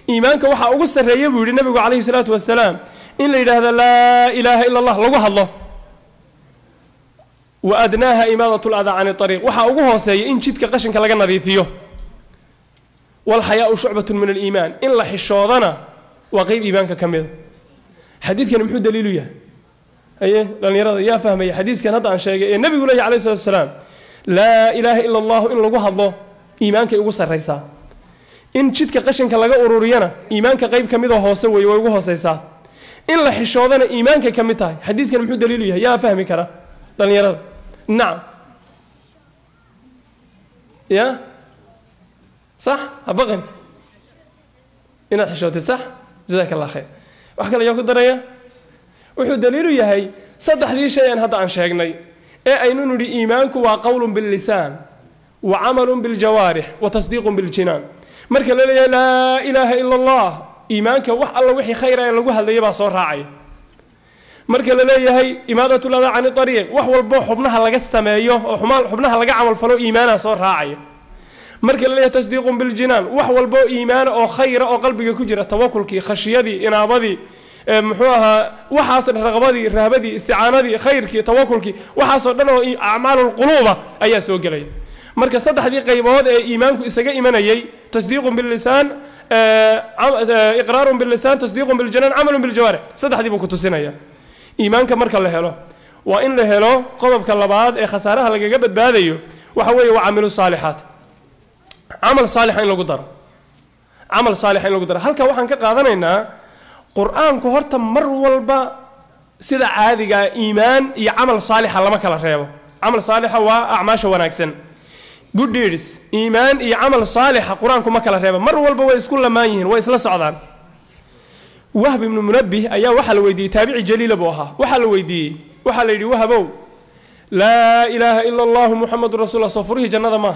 إيمانك وحا أقصر هي بيقول النبي عليه الصلاة والسلام إن لي هذا لا إله إلا الله لقوها الله وأدناها إماضة الأذى عن الطريق وحا أقوها سي إن شدك قشنك لقى نظيفيه والحياء شعبة من الإيمان إن لح الشوضنا وقيب إيمانك كمل حديث كان محود دليله يا أيه لأن يرى يا فهم أي حديث كان هذا عن شيء النبي يقول عليه الصلاة والسلام لا إله إلا الله إن لقوها الله إيمانك يقصر ريسا إن شدك قشنك لقى أرورينا إيمانك قيب كمل وهو سوي ويقوها سيسا إن لح الشوضنا إيمانك كمتاي حديث كان محود دليله يا فهم كرا لأن يرى نعم يا صح أبغن إن حشوتي صح جزاك الله خير وحكى لي ياكل دريا وحو دليله يهي صدح لي شيئا هذا عن شيخني أي نري إيمانك وقول باللسان وعمل بالجوارح وتصديق بالجنان مركل لا إله إلا الله إيمانك وح الله وحي خيرا يلقوها اللي يبقى صور راعي مركل لا يهي إمادة الأذى عن الطريق وحو البوح حبنها لقى السمايو وحمال حبنها لقى عمل فلو إيمانها صور راعي مركل لا تصديق بالجنان وحو البو إيمان أو خير أو قلبك كجرة توكلك خشيدي إنابدي محوها وحاصل رغبدي رهبدي استعانتي خيرك توكلك وحاصل لنا أعمال القلوب أي سوق لي مركز صدح ذي قيبود إيمانك إسجاء إيمانيي تصديق باللسان إقرار باللسان تصديق بالجنان عمل بالجوارح صدح ذي بكتو سنية إيمانك مركل له وإن له قلب كلبات خسارها لقى جبت بهذيو وحوي وعمل الصالحات عمل صالح إن لو قدر عمل صالح إن لو قدر هل كواحد كقاعدنا إن قرآن كهرت مر والبا سيدا عادي إيمان يعمل صالح على ما كلا ريبه عمل صالح هو أعماش وناكسن good deeds إيمان يعمل صالح قرآن كم كلا ريبه مر والبا ويسكول ما يهين ويسلا صعدان وهب من منبه أيا وحل ويدي تابعي جليل أبوها وحل ويدي وحل يدي وهبو لا إله إلا الله محمد رسول الله صفره جنة ما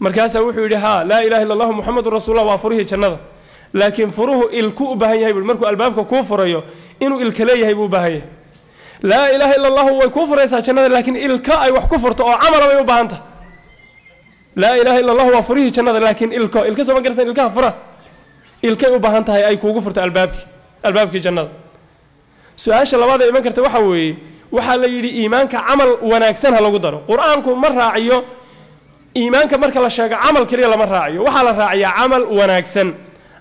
مركاسا وحو يدي ها لا إله إلا الله محمد رسول الله وفره جنة لكن فروه الكو بهاي هاي بالمركو البابك كفر يو إنه الكلي هاي بهاي لا إله إلا الله هو كفر يسا جنة لكن الكا أي وح كفر تو عمل ما يبهانته لا إله إلا الله وفره جنة لكن الكا سو ما قرسن الكا فره الكا يبهانته هاي كو كفرت البابك جنة سؤال لبعض إيمان كرت وحوي وحال يدي إيمانك عمل وناكسنها لو قدر قرآنكم مرة عيو إيمانك مركل الشاق عمل كلي لما راعيه وحال راعيه عمل وناكسن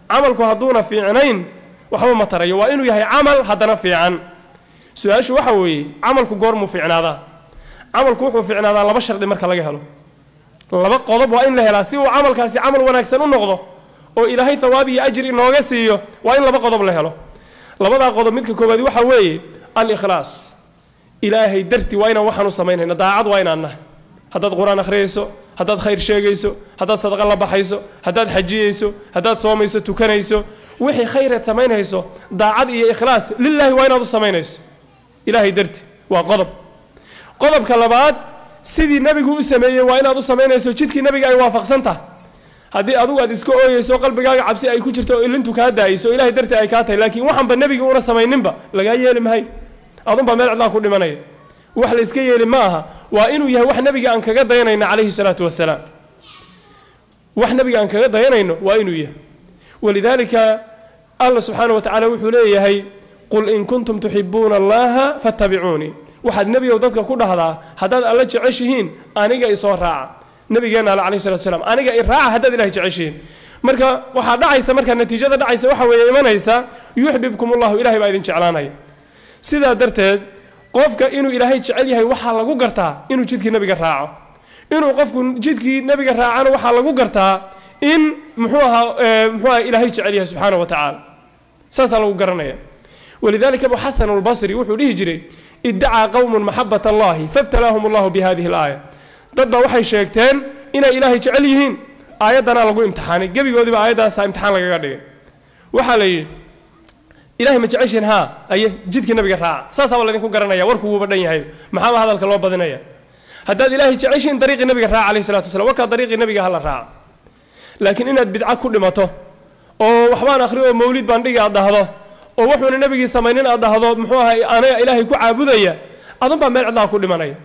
عملك هدونا في عينين وحو مطريه وإنه يهي عمل هدنا في عن سؤال شو وحوي عملك قرمو في عنادا عملك وحو في عنادا لا بشر دي مركل لقى له لا بقى قضب وإن له لا سوى عمل كاسي عمل وناكسن ونقضه وإلهي ثوابي أجري نوغسيه وإن لا بقى قضب له لا بقى قضب مثل كوبادي وحوي الإخلاص إلهي درتي وين وحنو سمينه نداعد وين عنه هداد قرآن أخريسو هداد خير شيغيسو هداد صدق الله بحيسو هداد حجيسو هداد صوميسو تكنيسو وحي خير سمينيسو داعد إيه إخلاص لله وين هذا سمينيسو إلهي درتي وقضب كلبات سيدي النبي هو سميه وين هذا سمينيسو جدك النبي أي وافق سنته haddii adigu aad iska ooyeyso qalbigaaga cabsi ay ku jirto oo ilintu kaa daayso ilaahay dartii ay kaa tahay laakiin waxanba nebiga una samayninba lagaa yeeli mahay adunbaa meel cidlaa ku dhimanaya wax la iska yeeli ma aha waa inuu yahay wax nebiga aan kaga dayanayno calayhi salaatu wasalaam wax nebiga aan kaga dayanayno waa inuu yahay walidaalika allah subxaana wa tacaala wuxuu leeyahay qul in kuntum tuxibuuna allaha fattabicuunii waxaad nebigow dadka ku dhahdaa haddaad alla jeceshihiin aniga isoo raaca nabigeena calayhi salaatu wasalaam aniga i raaca haddaad ilahay jeceshihiin marka waxaa dhacaysa marka natiijada dhacaysa waxa weeye imanaysa yuxbibkum allahu ilahay baa idin jeclaanaya sidaa darteed qofka inuu ilaahay jecel yahay waxaa lagu gartaa inuu jidkii nabiga raaco inuu qofku jidkii nabiga raacana waxaa lagu gartaa in muxuu ahaa ilaahay jecel yahay subxaana wa tacaala saasaa lagu garanaya walidalika abu xasan albasri wuxuu dhihi jiray iddacaa qowmun maxabat allahi fabtalaahum allahu bihadihi alaaya dad baa waxay sheegteen inay ilaahay jecel yihiin aayaddanaa lagu imtixaanay gebigoodiiba aayaddaasa imtixaan lagaga dhigay waxaa la yidhi ilahay ma jeceshiin haa aye jidkii nabiga raaca saasaaba laydinku garanaya warku wuuba dhan yahay maxaaba hadalka loo badinaya haddaad ilaahay jeceshiin dariiqii nabiga raaca calayhi salatu wasalam warkaa dariiqii nabiga hala raaca laakiin inaad bidca ku dhimato oo waxbaan akhri oo mawlid baan dhigi aad dhahdo oo wuxuuna nabigii samaynin aad dhahdo muxuu ahay aniga ilaahay ku caabudaya adunbaa meel cidlaa ku dhimanaya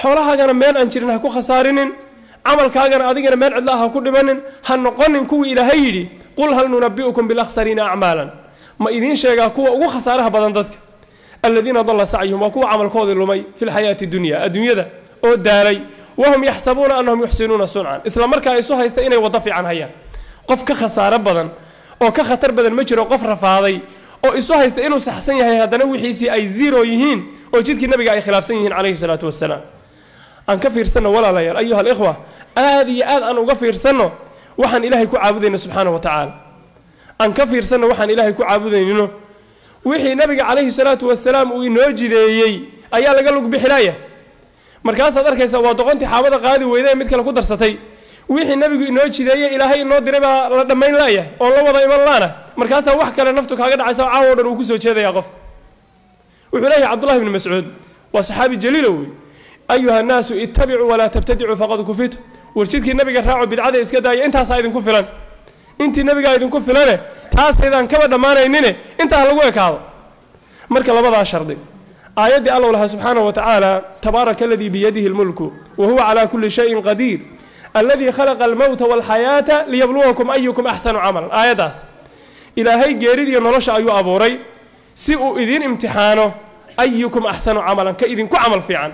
xoolahaagana meel aan jirin ha ku khasaarinin camalkaagana adigana meel cidlaa ha ku dhimanin ha noqonin kuwii ilaahay yidhi qul hal nunabi'ukum bilakhsariina acmaalan ma idiin sheegaa kuwa ugu khasaaraha badan dadka aladiina dalla sacyuhum waa kuwa camalkoodii lumay fi lxayaati dunya adduunyada oo daalay wahum yaxsabuuna annahum yuxsinuuna suncan isla markaa isu haysta inay waddo fiican hayaan qof ka khasaaro badan oo ka khatar badan ma jiro qof rafaaday oo isu haysta inuu saxsan yahay haddana wixiisii ay zero yihiin oo jidkii nabiga ay khilaafsan yihiin calayhi salaatu wasalaam aan ka fiirsanno walaalayaal ayuha alikhwa aad iyo aad aan uga fiirsanno waxaan ilaahay ku caabudayno subxaana wa tacaala aan ka fiirsanno waxaan ilaahay ku caabudayno wixii nabiga calayhi salaatu wasalaam uu inoo jideeyey ayaa laga lug bixilaya markaasaad arkaysaa waa doqontii xaabada qaadi weyda ee mid kale ku darsatay wixii nabigu inoo jideeyey ilaahay inoo diray baa la dhammayn la'yahay oon la wada iman laana markaasaa wax kale naftu kaaga dhacaysa caawo o dhan uu ku soo jeedayaa qofka wuxuu leeyahay cabdullahi ibni mascuud waa saxaabi jaliila wey ayuha annaasu ittabicuu walaa tabtadicuu faqad kufitu war jidkii nabiga raaco bidcada iska daaya intaasaa idinku filan intii nabigaa idinku filane taasaydaan kaba dhammaanaynine intaa ha lagu ekaado marka labadaa shardi aayaddii allow lahaa subxaanahu wa tacaala tabaaraka aladii biyadihi lmulku wa huwa calaa kulli shayin qadiir alladii khalaqa almowta walxayaata liyabluwakum ayukum axsanu camalan aayaddaas ilaahay geeridiiyo nolosha ayuu abuuray si uu idiin imtixaano ayukum axsanu camalan ka idinku camal fiican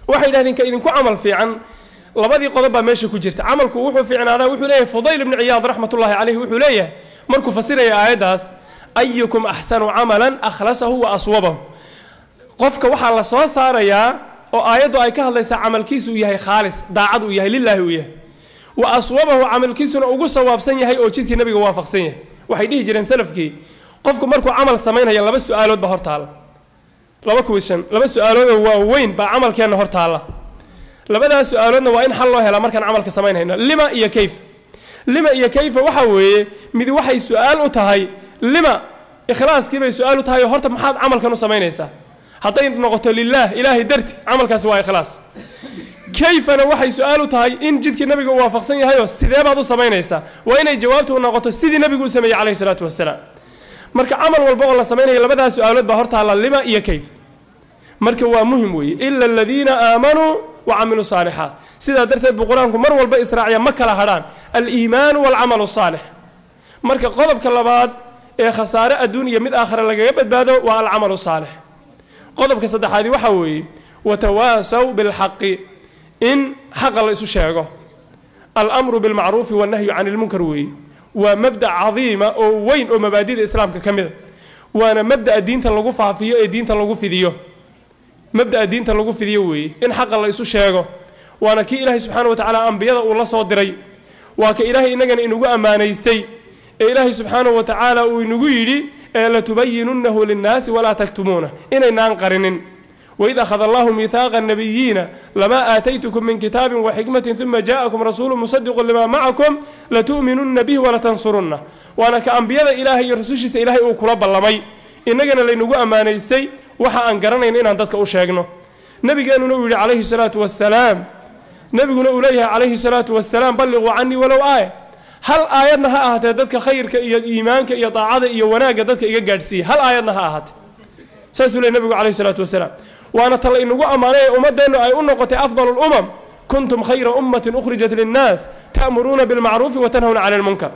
waxay yidhahdeen ka idinku camal fiican labadii qodob baa meesha ku jirta camalku wuxuu fiicnaadaa wuxuu leeyahay fudayl ibni ciyaad raxmatullahi calayhi wuxuu leeyahay markuu fasiraya aayaddaas ayukum axsanu camalan akhlasahu wa aswabahu qofka waxaa la soo saarayaa oo aayaddu ay ka hadlaysaa camalkiisu uu yahay khaalis daacad uu yahay lilaahi uu yahay wa aswabahu camalkiisuna ugu sawaabsan yahay oo jidkii nabiga waafaqsan yahay waxay dhihi jireen salafkii qofku markuu camal samaynaya laba su-aalood baa hortaala laba su-aaloodoo waaweyn baa camalkeenna hortaala labadaas su-aaloodna waa in xal loo helaa markaan camalka samaynhayno lima iyo kayfa lima iyo kayfa waxa weeye mid waxay su-aal u tahay lima ikhlaaskii bay su-aal u tahay oo horta maxaad camalkan u samaynaysaa hadday noqoto lilaah ilaahay darti camalkaasi waa ikhlaas kayfana waxay su-aal u tahay in jidkii nabiga uu waafaqsan yahayoo sidee baad u samaynaysaa waa inay jawaabtu noqoto sidii nabigu u sameeyey calayhi salaatu wasalaam marka camal walba oo la samaynayo labadaas su-aalood baa hortaala lima iyo kayfa marka waa muhim weeye ila aladiina aamanuu وعملوا صالحات سيدا درتد بقرانكم مر والبا إسراعيا مكلا هران الإيمان والعمل الصالح مركا قضب كلابات خسارة الدنيا مد آخر لقى يبد بادو والعمل الصالح قضب كصدح هذه وحوي وتواسوا بالحق إن حق الله يسو شاقه الأمر بالمعروف والنهي عن المنكر وي ومبدأ عظيمة وين ومبادئ الإسلام ككمل وأنا مبدأ الدين تلقفها فيه الدين تلقف فيه مبدأ الدين تلقوا في ذيوي إن حق الله يسوع شاقه وأنا كي إلهي سبحانه وتعالى أنبياء والله صادري وكإلهي إنجن إنجو أمانة يستي إلهي سبحانه وتعالى وإنجو يدي لتبيننه للناس ولا تكتمونه إن ننقرن وإذا أخذ الله ميثاق النبيين لما آتيتكم من كتاب وحكمة ثم جاءكم رسول مصدق لما معكم لتؤمنن به ولا تنصرنه وأنا كأنبياء إلهي رسوشيس إلهي وكلاب اللمي إنجن لإنجو أمانة يستي waxa aan garanayn inaan dadka u sheegno nabigeenu uu yiri calayhi salaatu wassalaam نبينا أوليه عليه الصلاة والسلام بلغوا عني ولو آية هل آياتنا ها أهات دتك خيرك إيا إيمانك إيا طاعة إيا وناقة دتك إيا قادسي هل آياتنا ها أهات سأسول النبي عليه الصلاة والسلام وأنا ترى إنه أمانة أمد إنه أي أنقة أفضل الأمم كنتم خير أمة أخرجت للناس تأمرون بالمعروف وتنهون عن المنكر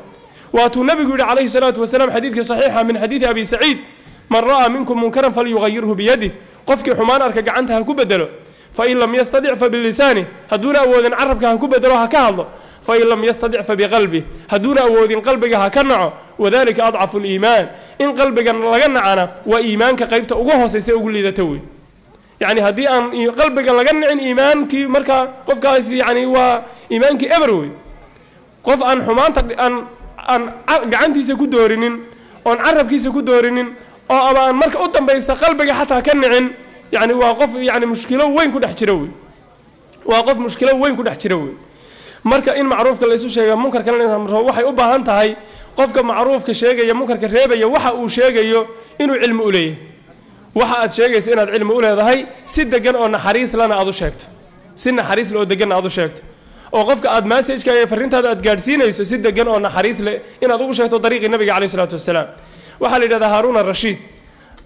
واتو النبي عليه الصلاة والسلام حديث صحيحة من حديث أبي سعيد من رأى منكم منكرا فليغيره بيده قفك حمان أركج عنتها كبدله فإن لم يستطع فبلسانه هدون أود عربك كبدلها كهض فإن لم يستطع فبقلبه هدون أود قلبك هكنعه وذلك أضعف الإيمان إن قلبك لجنعنا وإيمانك قيبت أقوه سيقول لي ذا توي يعني هدي أن قلبك لجنع إيمانك مركا قفك يعني وإيمانك أبروي قف أن حمان أن عنتي سكو دورين أن عربك سكو دورين أو أن مركا قدام بيس قلبك حتى كنعن يعني واقف يعني مشكلة وين كده حجروي واقف مشكلة وين كده حجروي مركا إن معروف كلا يسوي شيء منكر كلا نسمع وحي أبها أنت هاي قفك معروف كشيء يا منكر كرهبة يا وحى وشيء إنه علم أوليه وحى شيء إن هذا علم أوليه هذا هاي سد جن أو نحريس لنا أضو شاكت سن حريس لو دجن أضو شاكت أو قفك أد مسج كي فرنت هذا أتجالسين يسوي سد جن أو نحريس إن أضو شاكت طريق النبي عليه الصلاة والسلام وحال إذا هارون الرشيد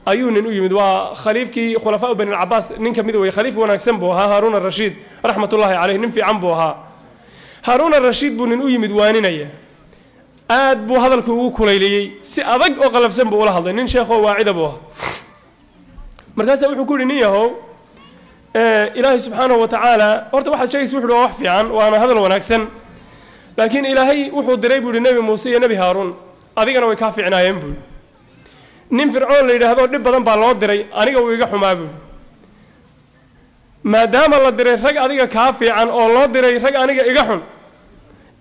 أيون إنه يمد وخليفكي خلفاء بن العباس نينك مدوي خليفة ونكسم بوها هارون الرشيد رحمة الله عليه ننفي عن بوها هارون الرشيد بن إنه يمد وانينية آد بو هذا الكوكو كليلي سأضج وقلب سنب ولا هذا نين شيخ واعد بوها مركز أوحى كل نية هو إلهي سبحانه وتعالى ورت واحد شيء سوحه وحفي عن وأنا هذا ونكسن لكن إلهي وحود دريب للنبي موسى نبي هارون أذيك أنا ويكافي عنايم بول nin fircoon la yidhaahdo dhib badan baa loo diray aniga uu iga xumaa buuli maadaama la diray rag adiga kaa fiican oo loo diray rag aniga iga xun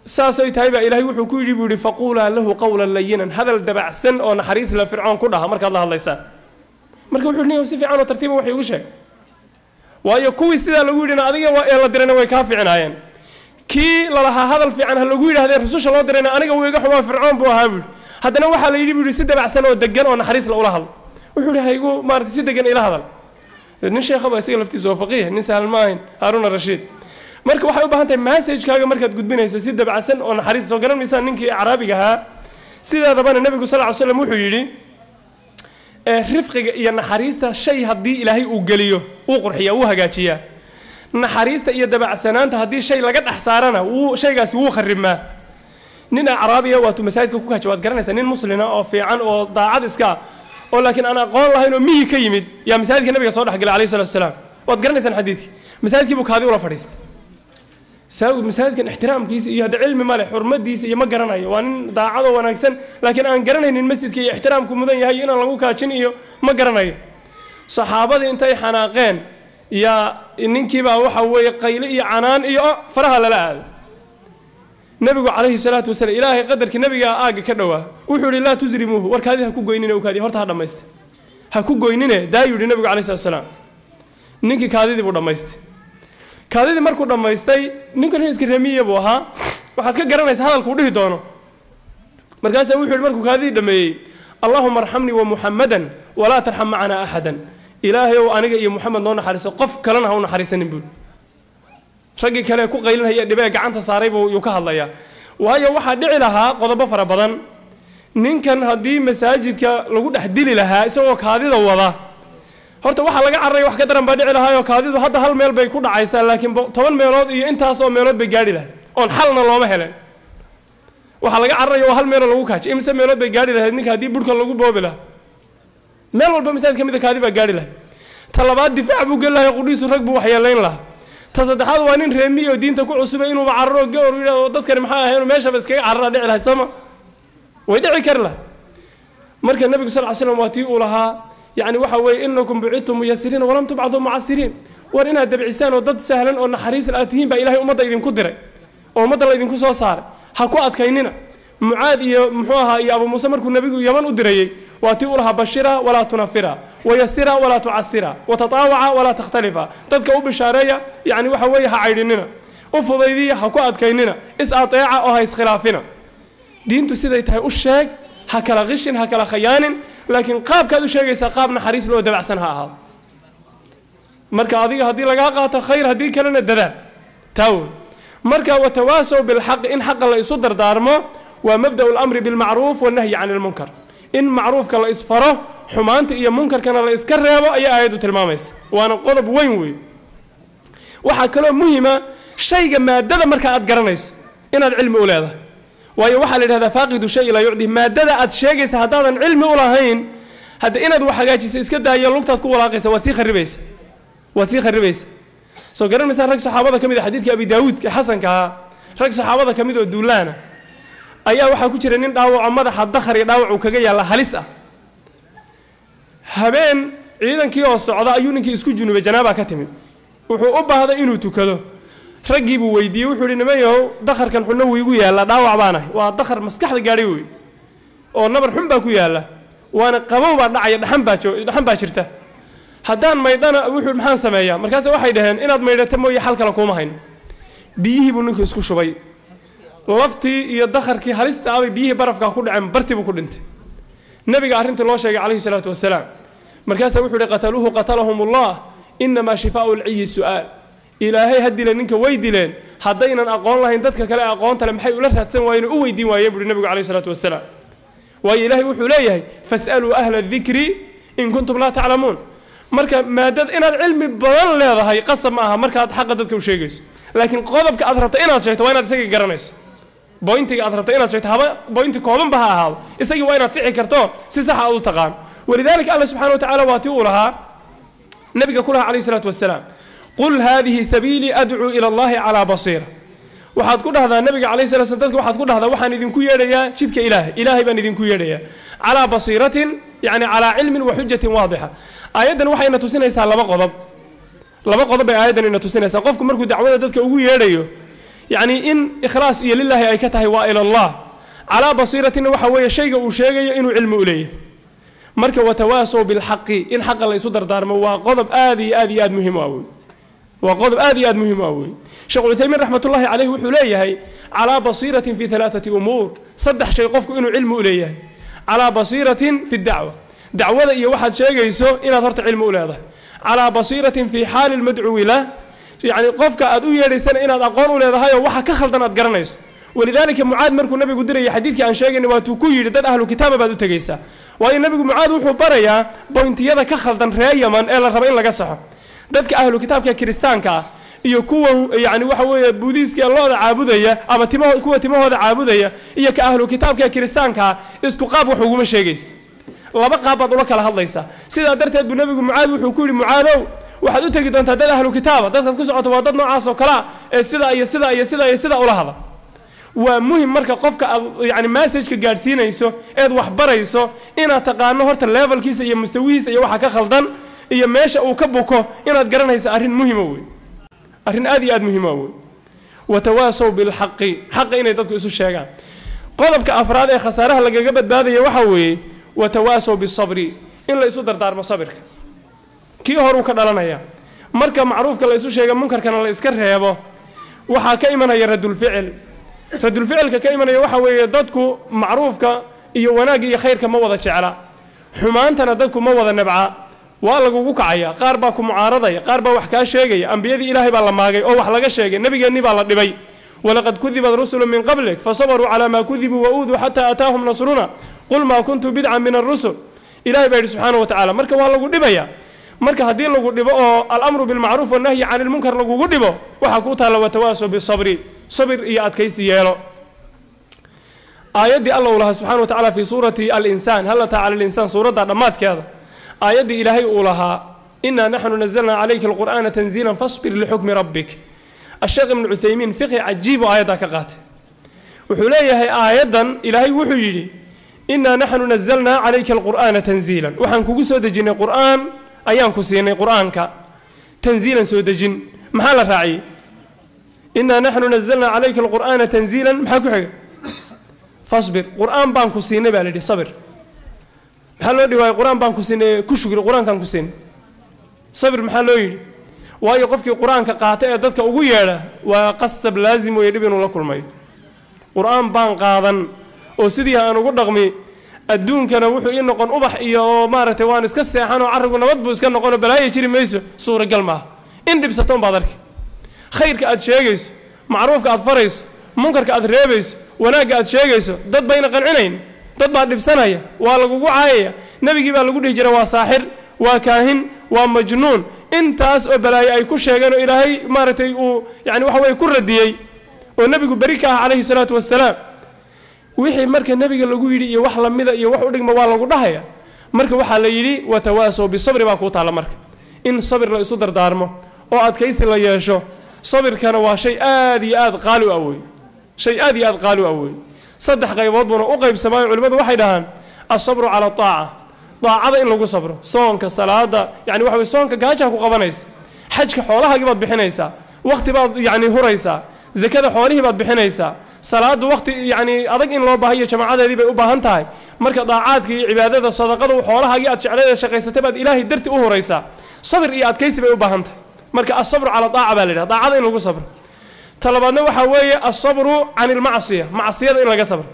saasay tahay baa ilaahay wuxuu ku yidhi buuhi faquulaa lahu qawlan layinan hadal dabacsan oo naxariis la fircoon ku dhaha markaad la hadlaysaan marka wuxuu niyow si fiican oo tartiiba wax igu sheeg waayo kuwii sidaa lagu yidhina adiga ee la dirayna way kaa fiicnaayeen kii lalahaa hadal fiican ha lagu yidhahdee rususha loo dirayna aniga uu iga xumaa fircoon buu ahaa buuhi haddana waxaa la yidhi buu yidhi si dabacsan oo degan oo naxariis la ula hadlo wuxuu yidhi haygu maarata si degan ila hadal nin sheekhaba isaga laftiisa oo faqiih nin sahal ma ahayn haaruun arashiid marka waxay u baahan tahay message-kaaga markaad gudbinayso si dabacsan oo naxariis soo garan maysaan ninkii acraabiga ahaa sidaadabana nebigu sal ly slam wuxuu yidhi rifqiga iyo naxariista shay haddii ilaahay uu geliyo uu qurxiyaa uu hagaajiyaa naxariista iyo dabacsanaanta haddii shay laga dhex saarana shaygaasi wuu kharimaa nin acraabiya waatu masaajidka ku kaja waad garanaysaa nin muslina oo fiican oo daacad iska oo laakiin aan aqoon lahayn oo miyi ka yimid yaa masaajidka nabiga soo dhex galay calayhi salaatu wasalaam waad garanaysaan xadiidkii masaajidkii buu kaadi ula fadhiistay masaajidkan ixtiraamkiisa iyo hadda cilmi ma leh xurmadiisa iyo ma garanayo waa nin daacad oo wanaagsan laakiin aan garanaynin masjidka iyo ixtiraamku mudan yahay inaan lagu kaajin iyo ma garanayo saxaabadii intay xanaaqeen yaa ninkiibaa waxa weeye qayle iyo canaan iyo faraha lala aaday nabigu calayhi salaatu wasalaam ilaahay qadarkii nabiga aaga ka dhawaa wuxuu yidhi laa tusrimuuhu warkaadii ha ku goynine kaadii horta ha dhammayste ha ku goynine daa yidhi nabigu calayhi salaatu wasalaam ninkii kaadidii buu dhammaystay kaadidii markuu dhammaystay ninkan iska ramiye buu ahaa waxaad ka garanaysaa hadalkuu dhihi doono markaasaa wuxuu yidhi markuu kaadidii dhammeeyey allahuma arxamnii wa muxammadan walaa tarxam macanaa axadan ilaahay ow aniga iyo muxamed noo naxariiso qof kalena ha u naxariisanin buuli raggii kale ku qaylinaya dhibee gacanta saaray buu ka hadlayaa waayo waxaa dhici lahaa qodobo fara badan ninkan haddii masaajidka lagu dhex dili lahaa isagoo kaadida wada horta waxaa laga carray wax ka daran baa dhici lahaayoo kaadidu hadda hal meel bay ku dhacaysaa laakiin 10 meelood iyo intaas oo meelood bay gaadhi lahayd oon xalna looma helen waxaa laga carray oo hal meeloo lagu kaajay imse meelood bay gaadhi lahayd ninka haddii burhka lagu boobi lahaa meel walba masaajid ka mid a kaadi baa gaadhi lahayd ta labaad difaac buu geli lahay qudhiisu rag buu waxyeelayn lahaa تصدقات وانين رمي ودين تكون عصبة إنه بعرّو جور ولا وتذكر محاها هنا ماشى بس كي عرّا دع لها سما ويدعي كرله مركز النبي صلى الله عليه وسلم واتيوا لها يعني وحوي إنكم بعثتم ميسرين ولم تبعثوا معسرين ورنا دبع إنسان وضد سهلا أن حريص الآتين بإلهي أمضى إذن كدرة وأمضى إذن كسر صار حكوا أتكيننا معاذ محوها يا أبو موسى مركز النبي يمن أدري واتيوا لها بشرة ولا تنفرة ويسرة ولا تعسرة وتطاوع ولا تختلف تذكروا بشارية يعني وحويها عيننا وفضيلية حكوات كيننا إسقاطيعة أو هاي خلافنا دين تسيدتها الشيء هكلا غش هكلا خيان لكن قاب كذا شيء يسقابنا حريص لو دبع سنها هذا مركز هذه لقاقة خير هذه كلنا الدذا تاو مركا وتواصوا بالحق إن حق الله يصدر دارمه ومبدأ الأمر بالمعروف والنهي عن المنكر إن معروف كلا إسفره حمانت إيا منكر كان الله إسكرهبا أي آيات تلماميس وأنا قضب وين وين waxaa kaloo muhiima shayga maadada marka aad garanayso inaad cilmi u leedahay waayo waxa la yiraahdaa faaqidu shay la yucdi maadada aad sheegaysa hadaadan cilmi u lahayn hada inaad wax hagaajiso iska daayo lugtaad ku walaaqaysa waad sii kharibaysa soo garanaysa rag saxaabada kamid ah xadiidka abi daawud xasanka rag saxaabada kamid oo duulaana ayaa waxa ku jira nin dhaawac madaxa dakhar iyo dhaawac uu kaga yaala halis ah habeen ciidankii oo socda ayuu ninkii isku junubay janaaba ka timid wuxuu u baahday inuu tukado raggii buu weydiiyey wuxuu yiri nimayow dakharkan xunna wuu igu yaala dhaawac baanahay waa dakhar maskaxda gaadhay weey oo nabar xun baa ku yaala waana qabow baa dhacay dhaxan baa jirta haddaan maydana wuxuu maxaan sameeyaa markaas waxay dhaheen inaad maydhato mooy xal kale kuma hayn biyihii buu ninku isku shubay laftii iyo dakharkii halista ah biyihii barafka ku dhaceen bartii buu ku dhintay nabiga arrintii loo sheegay calayhi salaatu wasalaam markaas wuxuu yiri qataluhu qatalahumullah إنما شفاء العي سؤال إلهي هدي لنك ويدلين هدينا أقول الله إن دتك كلا أقول تلم حي ولا تسمع وين أويدين ويبر النبي عليه الصلاة والسلام وإلهي وحليه فاسألوا أهل الذكر إن كنتم لا تعلمون مركب ما دد إن العلم بضل هذا هي قسم معها مركب حق دتك وشيء لكن قلبك أثرت إن شيء وين تسقي جرنيس بوينتك أثرت إن شيء هذا بوينتك كلهم بها هذا يسقي وين تسقي كرتون سيسح أو تقام ولذلك الله سبحانه وتعالى واتيولها نبي كلها عليه الصلاة والسلام قل هذه سبيلي أدعو إلى الله على بصيرة وحد كل هذا النبي عليه الصلاة والسلام وحد كل هذا وحن إذن كويريا شدك إلهي بن إذن كويريا على بصيرة يعني على علم وحجة واضحة أيضا وحي إن تسنى يسال لما قضب أيضا إن تسنى يسال قفكم مركو دعوة ذاتك كويريا يعني إن إخلاص لله أيكته وإلى الله على بصيرة وحوي شيء وشيء إنه علم إليه marka watawaasaw bil haqqi in xaq la isu dardaarmo waa qodob aad muhiim ah Sheekh Uthaymin rahmatullahi alayhi wuxuu leeyahay ala basiratin fi thalathati umur saddex shay qofku inuu cilmi u leeyahay ala basiratin fi da'wada iyo waxaad sheegayso inaad horta cilmi u leedahay ala basiratin fi hal al mad'u ila yani qofka aad u yeedhaysan inaad aqoon u leedahay oo waxa ka khaldan aad garanayso ولذلك معاذ مركو النبي قدر حديثك عن شيء إنه واتوكو يردد أهل كتابة بعد تجيسا وأي النبي معاذ وحو بريا بوينتي هذا كخلدن رأي من إلا ربعين لقصها ذلك أهل كتاب ككريستان كا يكوا يعني وحوي بوديس كالله عابدية أما تما كوا تما هذا عابدية هي كأهل كتاب ككريستان كا إسكو قاب وحوم الشيء الله بقى بعض لك على هالليسا سيدا درت بالنبي معاذ وحو كل معاذ وحدو تجد أنت ده أهل كتابة ده تكسر عطوات نوعاس وكلا السدا ولا هذا ومهم مركا قفك يعني مسج كجارسينيسو إذ وحبريسو إن تقانو هرت الليفل كيس هي مستويس هي وحكا خلدان هي ماشى أو كبوكو إن تقرنيس أرين مهم أوي أرين أدي مهم أوي وتواصوا بالحق حق إن يدتكو إسو الشيغان قلبك أفراد خسارها لقى قبت بهذه وحوي وتواصوا بالصبر إن لا يسودر دار مصبرك كي هرو كدلنا يا مركا معروف كلا إسو الشيغان منكر كان لا يسكرها يا با وحكا إيمانا يرد الفعل رد الفعل كإيمانا وحوي دتكو معروفك iyo wanaag iyo khayrka ma wada jecla xumaantana dadku ma wada nabca waa lagu kacaya qaar baa ku mucaaradaya qaar baa wax ka sheegaya anbiyadii ilaahay baa la maagay oo wax laga sheegay nabigeennii baa la dhibay walaqad kudibat rusulun min qablik fasabaru ala ma kudibu wa udu hatta ataahum nasruna qul ma kuntu bid'an min ar-rusul ilaahay baa subhanahu wa ta'ala marka waa lagu dhibaya marka hadii lagu dhibo oo al-amru bil ma'ruf wa nahyi 'anil munkar lagu dhibo waxa ku taala watawaaso bis sabri sabir iyo adkaysi yeelo آيات الله سبحانه وتعالى في سورة الإنسان هل تعالى الإنسان سورة دمات كذا آيات إلهي أولها إنا نحن نزلنا عليك القرآن تنزيلا فاصبر لحكم ربك الشيخ ابن عثيمين فقه عجيب آيات كقات وحليه آيات إلهي وحيلي إنا نحن نزلنا عليك القرآن تنزيلا وحنكو سود جن القرآن أيام كسين القرآن تنزيلا سود جن محل راعي إنا نحن نزلنا عليك القرآن تنزيلا محكو حاجة فاصبر قرآن بانكو سيني بالدي صبر محلو دي واي قرآن بانكو سيني كشكر قرآن كان كسين صبر محلو يدي واي قفكي قرآن كقاطع ددك ugu yeedha waa qasab laazim way dhibin la kulmay quraan baan qaadan oo sidii aan ugu dhaqmi adduunkana wuxuu in noqon ubax iyo maaragtay waan iska seexan oo carrigu nabad buu iska noqon balaayo jiri mayso suura gal ma in dhibsato baad arki khayrka aad sheegayso macruufka aad farayso munkarka aad reebayso wanaagga aad sheegayso dad bayna qancinayn dad baa dhibsanaya waa lagugu caayaya nabigii baa lagu dhihi jira waa saaxir waa kaahin waa majnuun intaas oo balaayo ay ku sheegeen oo ilaahay maaragtay uu yani waxa weeye ku radiyey oo nabigu bari ka ah calayhi salaatu wassalaam wixii marka nabiga lagu yidhi iyo wax lamida iyo wax u dhigma waa lagu dhahaya marka waxaa la yidhi watawaasow bisabri baa kuu taalla marka in sabir la isu dardaarmo oo adkaysi la yeesho sabirkana waa shay aad iyo aad qaali u awey shay aad iyo aad qaali u awey saddex qaybood buuna u qaybsamaayo culimmadu waxay dhahaan asabru cala aaca daacada in lagu sabro soonka salaada yani waxa wey soonka gaajaa ku qabanaysa xajka xoolahaagii baad bixinaysaa waqti baad yani huraysaa zakada xoolihii baad bixinaysaa salaadu waqti yani adag in loo baahayo jamaacadeedii bay u baahan tahay marka daacaadka iyo cibaadada sadaqadu xoolahaagii aad jecleeda shaqaysatay baad ilaahay darti u huraysaa sabir iyo adkaysi bay u baahan tahay marka asabru cala aaca baa la yidhaha daacada in lagu sabro talabaadna waxaa weeye asabru can ilmacsiya macsiyada in laga sabro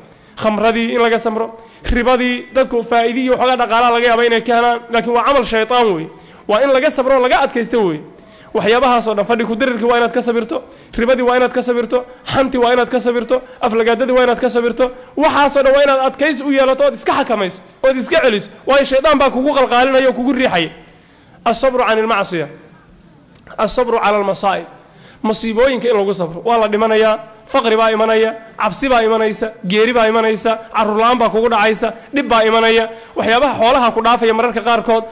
khamradii in laga sabro ribadii dadku faa'iidi iyo waxoogaa dhaqaalaha laga yaaba inay ka helaan laakiin waa camal shaytaan wey waa in laga sabro laga adkaysto wey waxyaabahaasoo dhan fadhi kudirirkii waa inaad ka sabirto ribadii waa inaad ka sabirto xanti waa inaad ka sabirto aflagaadadii waa inaad ka sabirto waxaasoo dhan waa inaad adkaysi u yeelato ood iska xakamayso ood iska celiso waayo shaydaan baa kugu qalqaalinaya oo kugu riixaya asabru can ilmacsiya asabru cala almasaa'ib masiibooyinka in lagu sabro waa la dhimanayaa faqri baa imanaya cabsi baa imanaysa geeri baa imanaysa carruurla-aan baa kugu dhacaysa dhib baa imanaya waxyaabaha xoolaha ku dhaafaya mararka qaarkood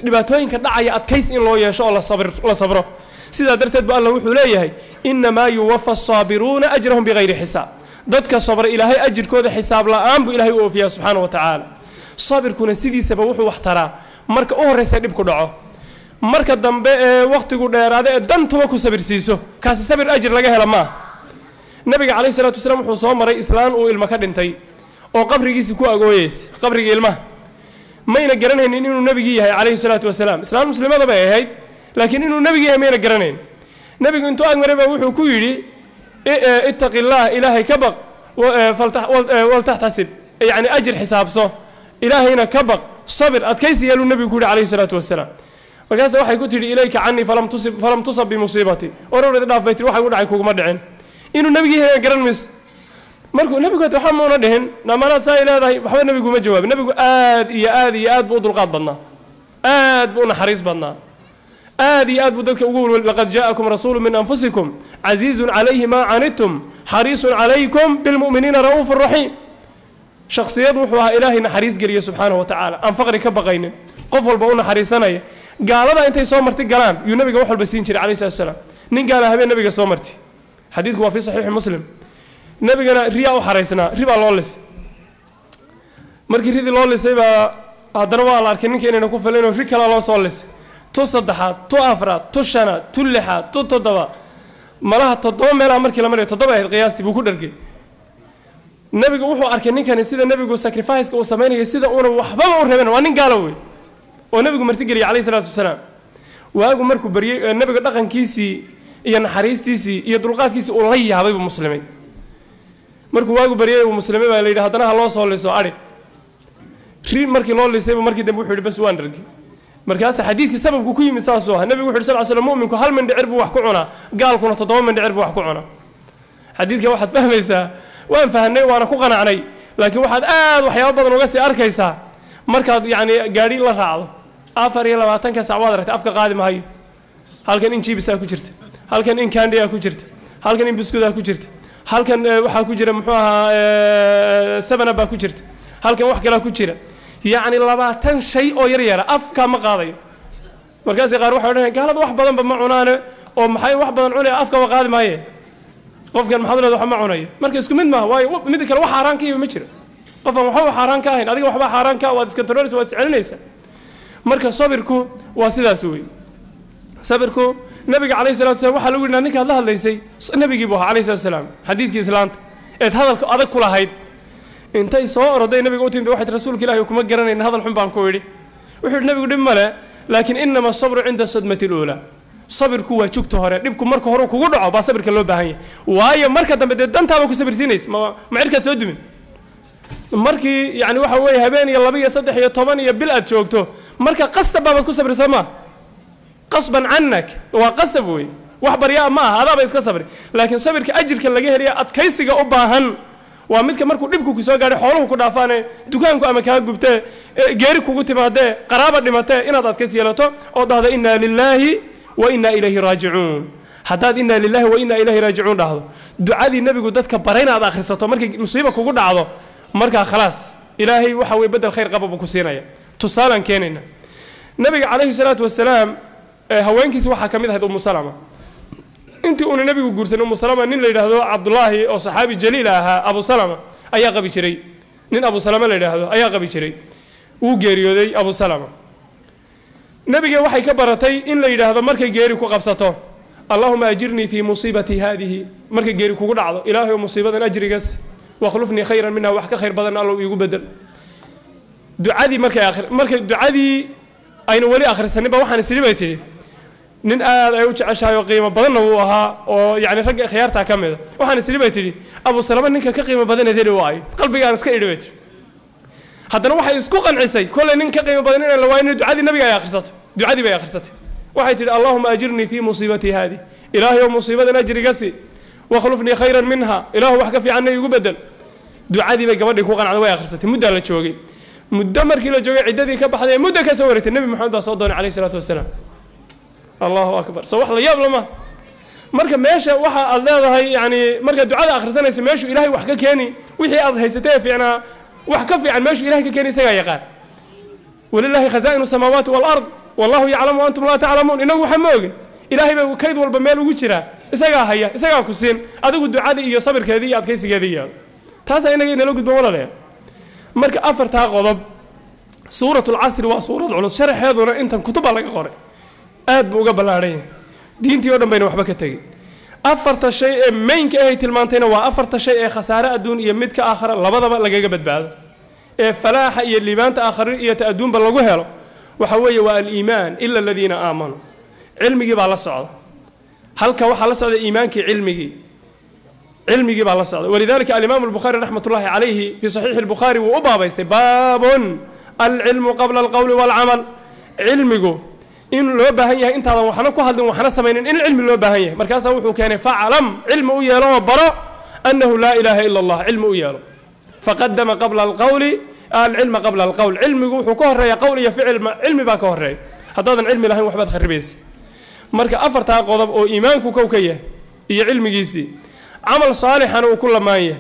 dhibaatooyinka dhacaya adkaysi in loo yeesho oo la sabro sidaa darteed ba allah wuxuu leeyahay innamaa yuwafa asaabiruuna ajrahum bikayri xisaab dadka sabra ilaahay ajirkooda xisaab la-aan buu ilahay u oofiyaa subxaana wa tacaala sabirkuna sidiisaba wuxuu wax taraa marka u horraysa dhib ku dhaco marka dambe ee waqtigu dheeraada ee dantuba ku sabirsiiso kaasi sabir ajir laga hela maaha nabiga calayhi salaatu wasalaam wuxuu soo maray islaan uu ilmo ka dhintay oo qabrigiisii ku agooyeysa qabrigii ilmaha mayna garanaynin inuu nebigii yahay calayhi salaatu wasalaam islaan muslimada bay ahayd laakiin inuu nebigii yahay mayna garanayn nebigu intuu agmaray baa wuxuu ku yidhi ittaqi illaah ilaahay ka baq waltaxtasib yacni ajir xisaabso ilaahayna ka baq sabir adkaysi yeeluu nebigu ku yidhi calayhi salaatu wasalaam markaasa waxay ku tidhi ilayka canii falam tusab bimusiibati ororeda dhaaf bay tiri waxay u dhacay kuguma dhicin inuu nebigii yahay garan mayso markuu nebigu waxa muuna dhihin namanaad saa leedahay waxba nebigu ma jawaabin nebigu aad iyo aad iyo aad buu u dulqaad badnaa aad buu u naxariis badnaa aad iyo aad buu dadka ugu welwel laqad jaa'akum rasuulu min anfusikum casiizun calayhi maa canidtum xariisun calaykum bilmu'miniina ra'uufu raxiim shakhsiyad wuxuu ahaa ilaahay naxariis geliya subxaanahu wa tacaala aan faqri ka baqaynin qof walba u naxariisanaya gaalada intay soo marti galaan yuu nabiga wax walba siin jiray calayhi salatu wasalaam nin gaala habeen nabiga soo marti xadiidku waa fi saxiixi muslim nabigana riyaa u xaraysnaa ribaa loo lisay markii ridii loo lisay baa haddana waa la arkay ninka inayna ku filaynoo ri kalaa loo soo lisay tu saddexaad tu afraad tu shanaad tu lixaad tu toddoba malaha 7 meelaha markii la marayo 7 ahayd qiyaastii buu ku dhargay nabigu wuxuu arkay ninkani sida nabigu sacrifice-ka uu sameynayay sida uuna waxbaba u reebin waa nin gaalo wey oo nabigu marti geliyay calayhi salaatu wasalaam waagu markuu baryay nabiga dhaqankiisii iyo naxariistiisii iyo dulqaadkiisii uu la yaabay buu muslimay markuu waagu baryay uu muslimay baa la yidhi haddana ha loo soo liso adhi ri markii loo lisay markii dambe wuxuu yidhi bas waan dhargay markaas xadiidkii sababku ku yimid saasuu ahaa nabigu wuxuu yidhi sal mu'minku hal mindhicir buu wax ku cunaa gaalkuna 7 mindhicir buu wax ku cunaa xadiidka waxaad fahmaysaa waan fahanay waana ku qanacnay laakiin waxaad aad waxyaabo badan uga sii arkaysaa markaad yacni gaadhi la raacdo 24 saac waad aragtay afka qaadi maayo halkan in jibisaa ku jirta halkan in candy-a ku jirta halkan in biskudaa ku jirta halkan waxaa ku jira muxuu ahaa 7 baa ku jirta halkan wax kale ku jira yacni 20 shay oo yar yara afka ma qaadayo markaas qaar waxay odhanayaan gaalada wax badanba ma cunaane oo maxay wax badan cunaya afka ma qaadi maaye qofkan maxaad leedahay wax ma cunayo marka isku mid maaha waayo mid kale wax xaaraan ka yihi ma jiro qofan waxba xaaraan ka ahayn adiga waxba xaaraan ka waad iska tarooraysa waad iscelinaysaa marka sabirku waa sidaas wey sabirku nabiga calayhi salatu wasalaam waxaa lagu yidhi ninkaad la hadlaysay nabigii buu ahaa calayhi salatu wasalaam xadiidkii islaanta eed hadalka adag ku lahayd intay soo oroday nabiga u timid waxay rasuulka ilaahi kuma garanayn hadal xun baan ku yidhi wuxuu yidhi nabigu dhib male laakiin inama sabru cinda sadmati luula sabirku waa jugta hore dhibku marka hore kugu dhaco baa sabirka loo baahan yahay waayo marka dambe dee dantaaba ku sabirsiinaysa ma cirkaad soo dumin markii yani waxa weeye habeen iyo 2 iyo 3 iyo 10 iyo bil aad joogto marka qasab baabaad ku sabirsaa ma qasban cannak waa qasab wey وحبر يا ما هذا بيسك صبر لكن صبرك أجرك اللي جه لي أتكيسك أباهن ومدك مركو دبكو كسوق على حوله كنا فانه دكانكو أمكان جبته غيركو قلت ما ده قرابة لمته إن هذا كيس يلته أو هذا إنا لله وإنا إليه راجعون حتى إنا لله وإنا إليه راجعون هذا دعاء النبي قدتك برينا هذا آخر سطو مرك مصيبة كوجود هذا مرك خلاص إلهي وحوي بدل خير قبل بكسينا تصالا كيننا النبي عليه الصلاة والسلام هوينك سوى حكمت هذا أم سلمة أنت أن النبي جورسن أم سلمة نين اللي هذا عبد الله أو صحابي جليل أبو سلمة أي غبي شري نين أبو سلمة اللي هذا أي غبي شري وجريودي أبو سلمة نبي وحي كبرتي إن اللي هذا مرك جيري كقبسته اللهم أجرني في مصيبتي هذه مرك جيري كقول عضو إلهي ومصيبة أجري جس وخلفني خيرا منها وحكى خير بدن الله يقول بدل دعادي مرك دعادي أين ولي آخر السنة بوحنا سلبيتي نن أيوش عشاء قيمة بدن وها يعني رجع خيارتها كمل وحنا سلبيتي أبو سلمة نك كقيمة بدن ذي الواي قلبي أنا سكير بيت حتى نروح يسكوق عن عسي كل نك قيمة بدن الواي دعادي النبي يا آخر سطو دعادي بيا آخر سطو واحد اللهم أجرني في مصيبتي هذه إلهي ومصيبة أجري قسي وخلفني خيرا منها إله وحكى في عني يقول بدل دعادي بيا قبل يكون على ويا آخر سطو مدة للشوقي مدمر كيلو جوي عددي كبح هذه مدة كسورت النبي محمد صلى الله عليه الصلاة والسلام الله أكبر صوح الله يابل ما مركب ماشى وح الله هاي يعني مركب دعاء آخر سنة يسمعشوا إلهي وحكى كاني وحي أرض هيستيه في أنا وحكى في عن ماشي إلهي كاني سجى يقال ولله خزائن السماوات والأرض والله يعلم وأنتم لا تعلمون إنه حموجن إلهي بكيد والبمال وجرا سجى هيا سجى كسين أدو الدعاء إيه صبر كذي أتكيس كذي تاسع إنك إن لو قد بولا له مرك أفرتها غضب سورة العصر وسورة العلوم شرح هذا أنت كتب على قارئ آد بوجبل عليه دينتي ودم بين وحبك تجي أفرت الشيء مين كأهي تلمانتين وأفرت الشيء خسارة الدون يمدك آخر لبضب لجيجبت بعد فلاح يلي بانت آخر يتأدون باللجوهر وحوي والإيمان إلا الذين آمنوا علمي على الصعد هل كوح على الصعد إيمانك علمي على الصعد ولذلك الإمام البخاري رحمة الله عليه في صحيح البخاري وأبا باب العلم قبل القول والعمل علمي إن لو باهيه أنت هذا وحنا كهذا وحنا سمينين إن العلم لو باهيه مركز وحو كان فعلم علم ويالو برا أنه لا إله إلا الله علم ويالو فقدم قبل القول العلم قبل القول علم وحو كهر يا قول يا فعل علم باكهر هذا العلم له وحبات خربيس مركز أفرتها قضب أو إيمانك كوكيه هي علم جيسي عمل صالحا وكل ما هي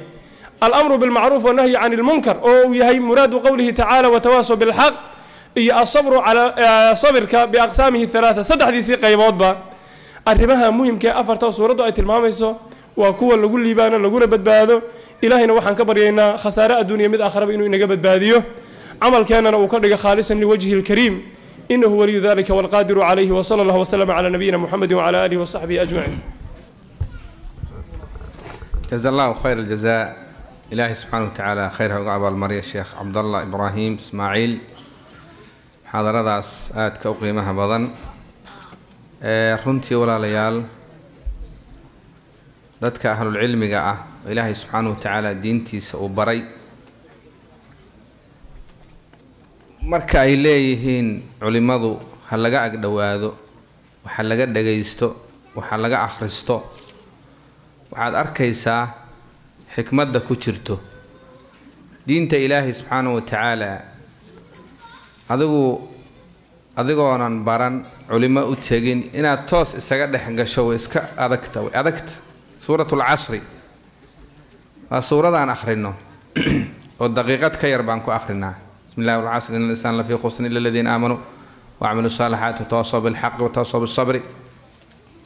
الأمر بالمعروف والنهي عن المنكر أو يهي مراد قوله تعالى وتواصوا بالحق الصبر على صبرك بأقسامه الثلاثة صدح دي سيقة يبوضبا الرباها مهم كأفرتا صورته أي تلماميسو وكوة اللي قول لي بانا اللي قول بدبادو إلهينا وحن كبرينا خسارة الدنيا مد آخر بإنه إنه بدباديو عمل كان وكرق خالصا لوجهه الكريم إنه ولي ذلك والقادر عليه وصلى الله وسلم على نبينا محمد وعلى آله وصحبه أجمعين جزا الله خير الجزاء إلهي سبحانه وتعالى خيرها وقعب المريا الشيخ عبد الله إبراهيم إسماعيل حاضرadaas aadka u qiimaha badan runtii walaalayaal dadka ahlul cilmiga ah ilaahay subxaanahu wa tacaala diintiisa uu baray marka ay leeyihiin culimadu ha laga agdhowaado waxa laga dhagaysto waxa laga akhristo waxaad arkaysaa xikmadda ku diinta ilaahay subxaanahu wa tacaala adigoonan baran culimo u tegin inaad toos isaga dhex gasho way iska adagta suuratul casri waa suuradaan akhrino oo daqiiqad ka yar baan ku akhrinaa bismillahi wal casri innal insaana lafii khusrin illa alladhiina aamanuu wa camiluu saalihaati watawaasaw bilxaqi watawaasaw bisabri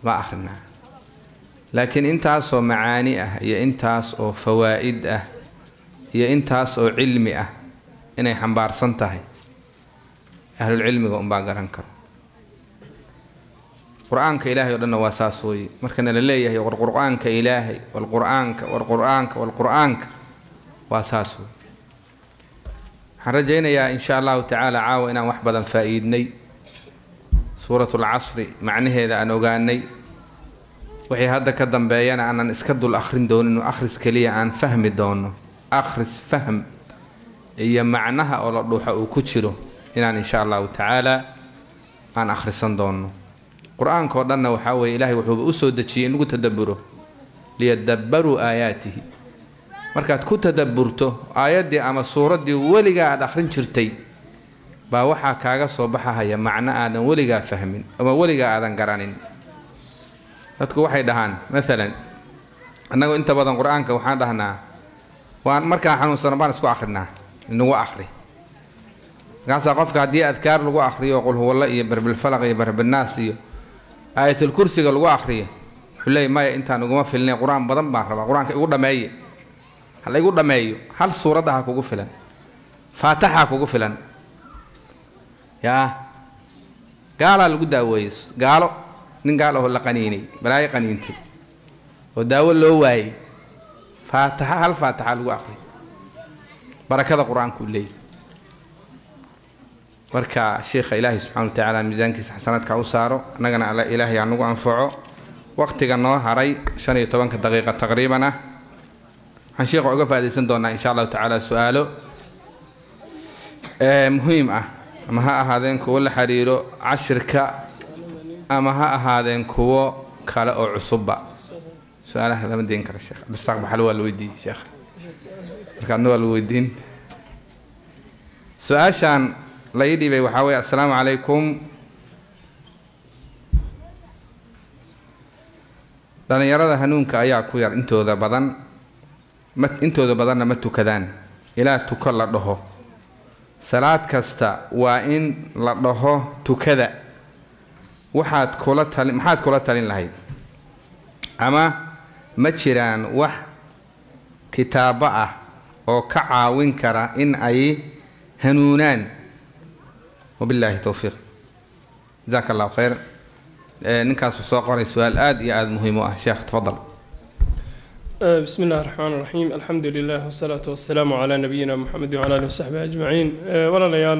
ma akhrinaa laakiin intaasoo macaani ah iyo intaas oo fawaa'id ah iyo intaas oo cilmi ah inay xambaarsan tahay أهل العلم وأنباء قرنكر قرآن كإلهي ودنا واساسوي مركنا لليه والقرآن كإلهي والقرآن واساسوي حرجينا يا إن شاء الله تعالى عاونا وحبدا فائدني سورة العصر معنى هذا أنا وقاني وحي هذا كدن بيانا أن نسكدوا الآخرين دون إنه أخرس كليا عن فهم دونه أخرس فهم هي معناها أو روح أو كتشره إن شاء الله تعالى أن أخرسن دونه قرآن كودنا وحاول إلهي وحب أسود شيء إنه تدبره ليدبروا آياته markaad ku tadabburto aayadii ama suuradii waliga aad akhrin jirtay baa waxa kaaga soo baxaya macna aadan waliga fahmin ama waliga aadan garanin dadku waxay dhahaan midalan annagu inta badan quraanka waxaan dhahnaa waan markaa xanuunsan baan isku akhrinaa inuu akhri gaasa qofka hadii adkaar lagu akhriyo qul huwa iyo barbil falaq iyo barbil naas iyo aayatul kursiga lagu akhriyo xulay ma intaan ugu ma filnay quraan badan baan rabaa quraanka igu dhameeyay هل يقول دمايو هل سورة ده كوجو فلان فاتحة كوجو فلان يا قال الجود ويس قالوا نقاله هلا قنيني بلاي قنينتي وداول له واي فاتحة هل فاتحة لو أخي بركة القرآن كله بركة الشيخ إلهي سبحانه وتعالى ميزان كيس حسنات كأوساره نجنا على إلهي عنو أنفعه وقت جناه هراي شن يتوان كدقيقة تقريبا هنشيخ عقب هذه سندونا إن شاء الله تعالى سؤاله مهم أما هذين كول حريرو عشرك أما هذين كوا كلا أو عصبة سؤاله هذا من دين كر الشيخ بستقبل حلوة الودي شيخ كانوا الودين سؤال شان لا يدي بيوحوي السلام عليكم لأن يرى هنون كأيا كوير أنتو ذا بدن intooda badanna ma tukadaan ilaa tuko la dhaho salaad kasta waa in la dhaho tukada maxaad kula talin lahayd ama ma jiraan wax kitaabo ah oo ka caawin kara in ay hanuunaan wabillahi tawfiiq jazakallahu khayr ninkaas soo qoray su'aal aad iyo aad muhiim u ah sheekh tafadal بسم الله الرحمن الرحيم الحمد لله والصلاة والسلام على نبينا محمد وعلى آله وصحبه أجمعين ولا ليال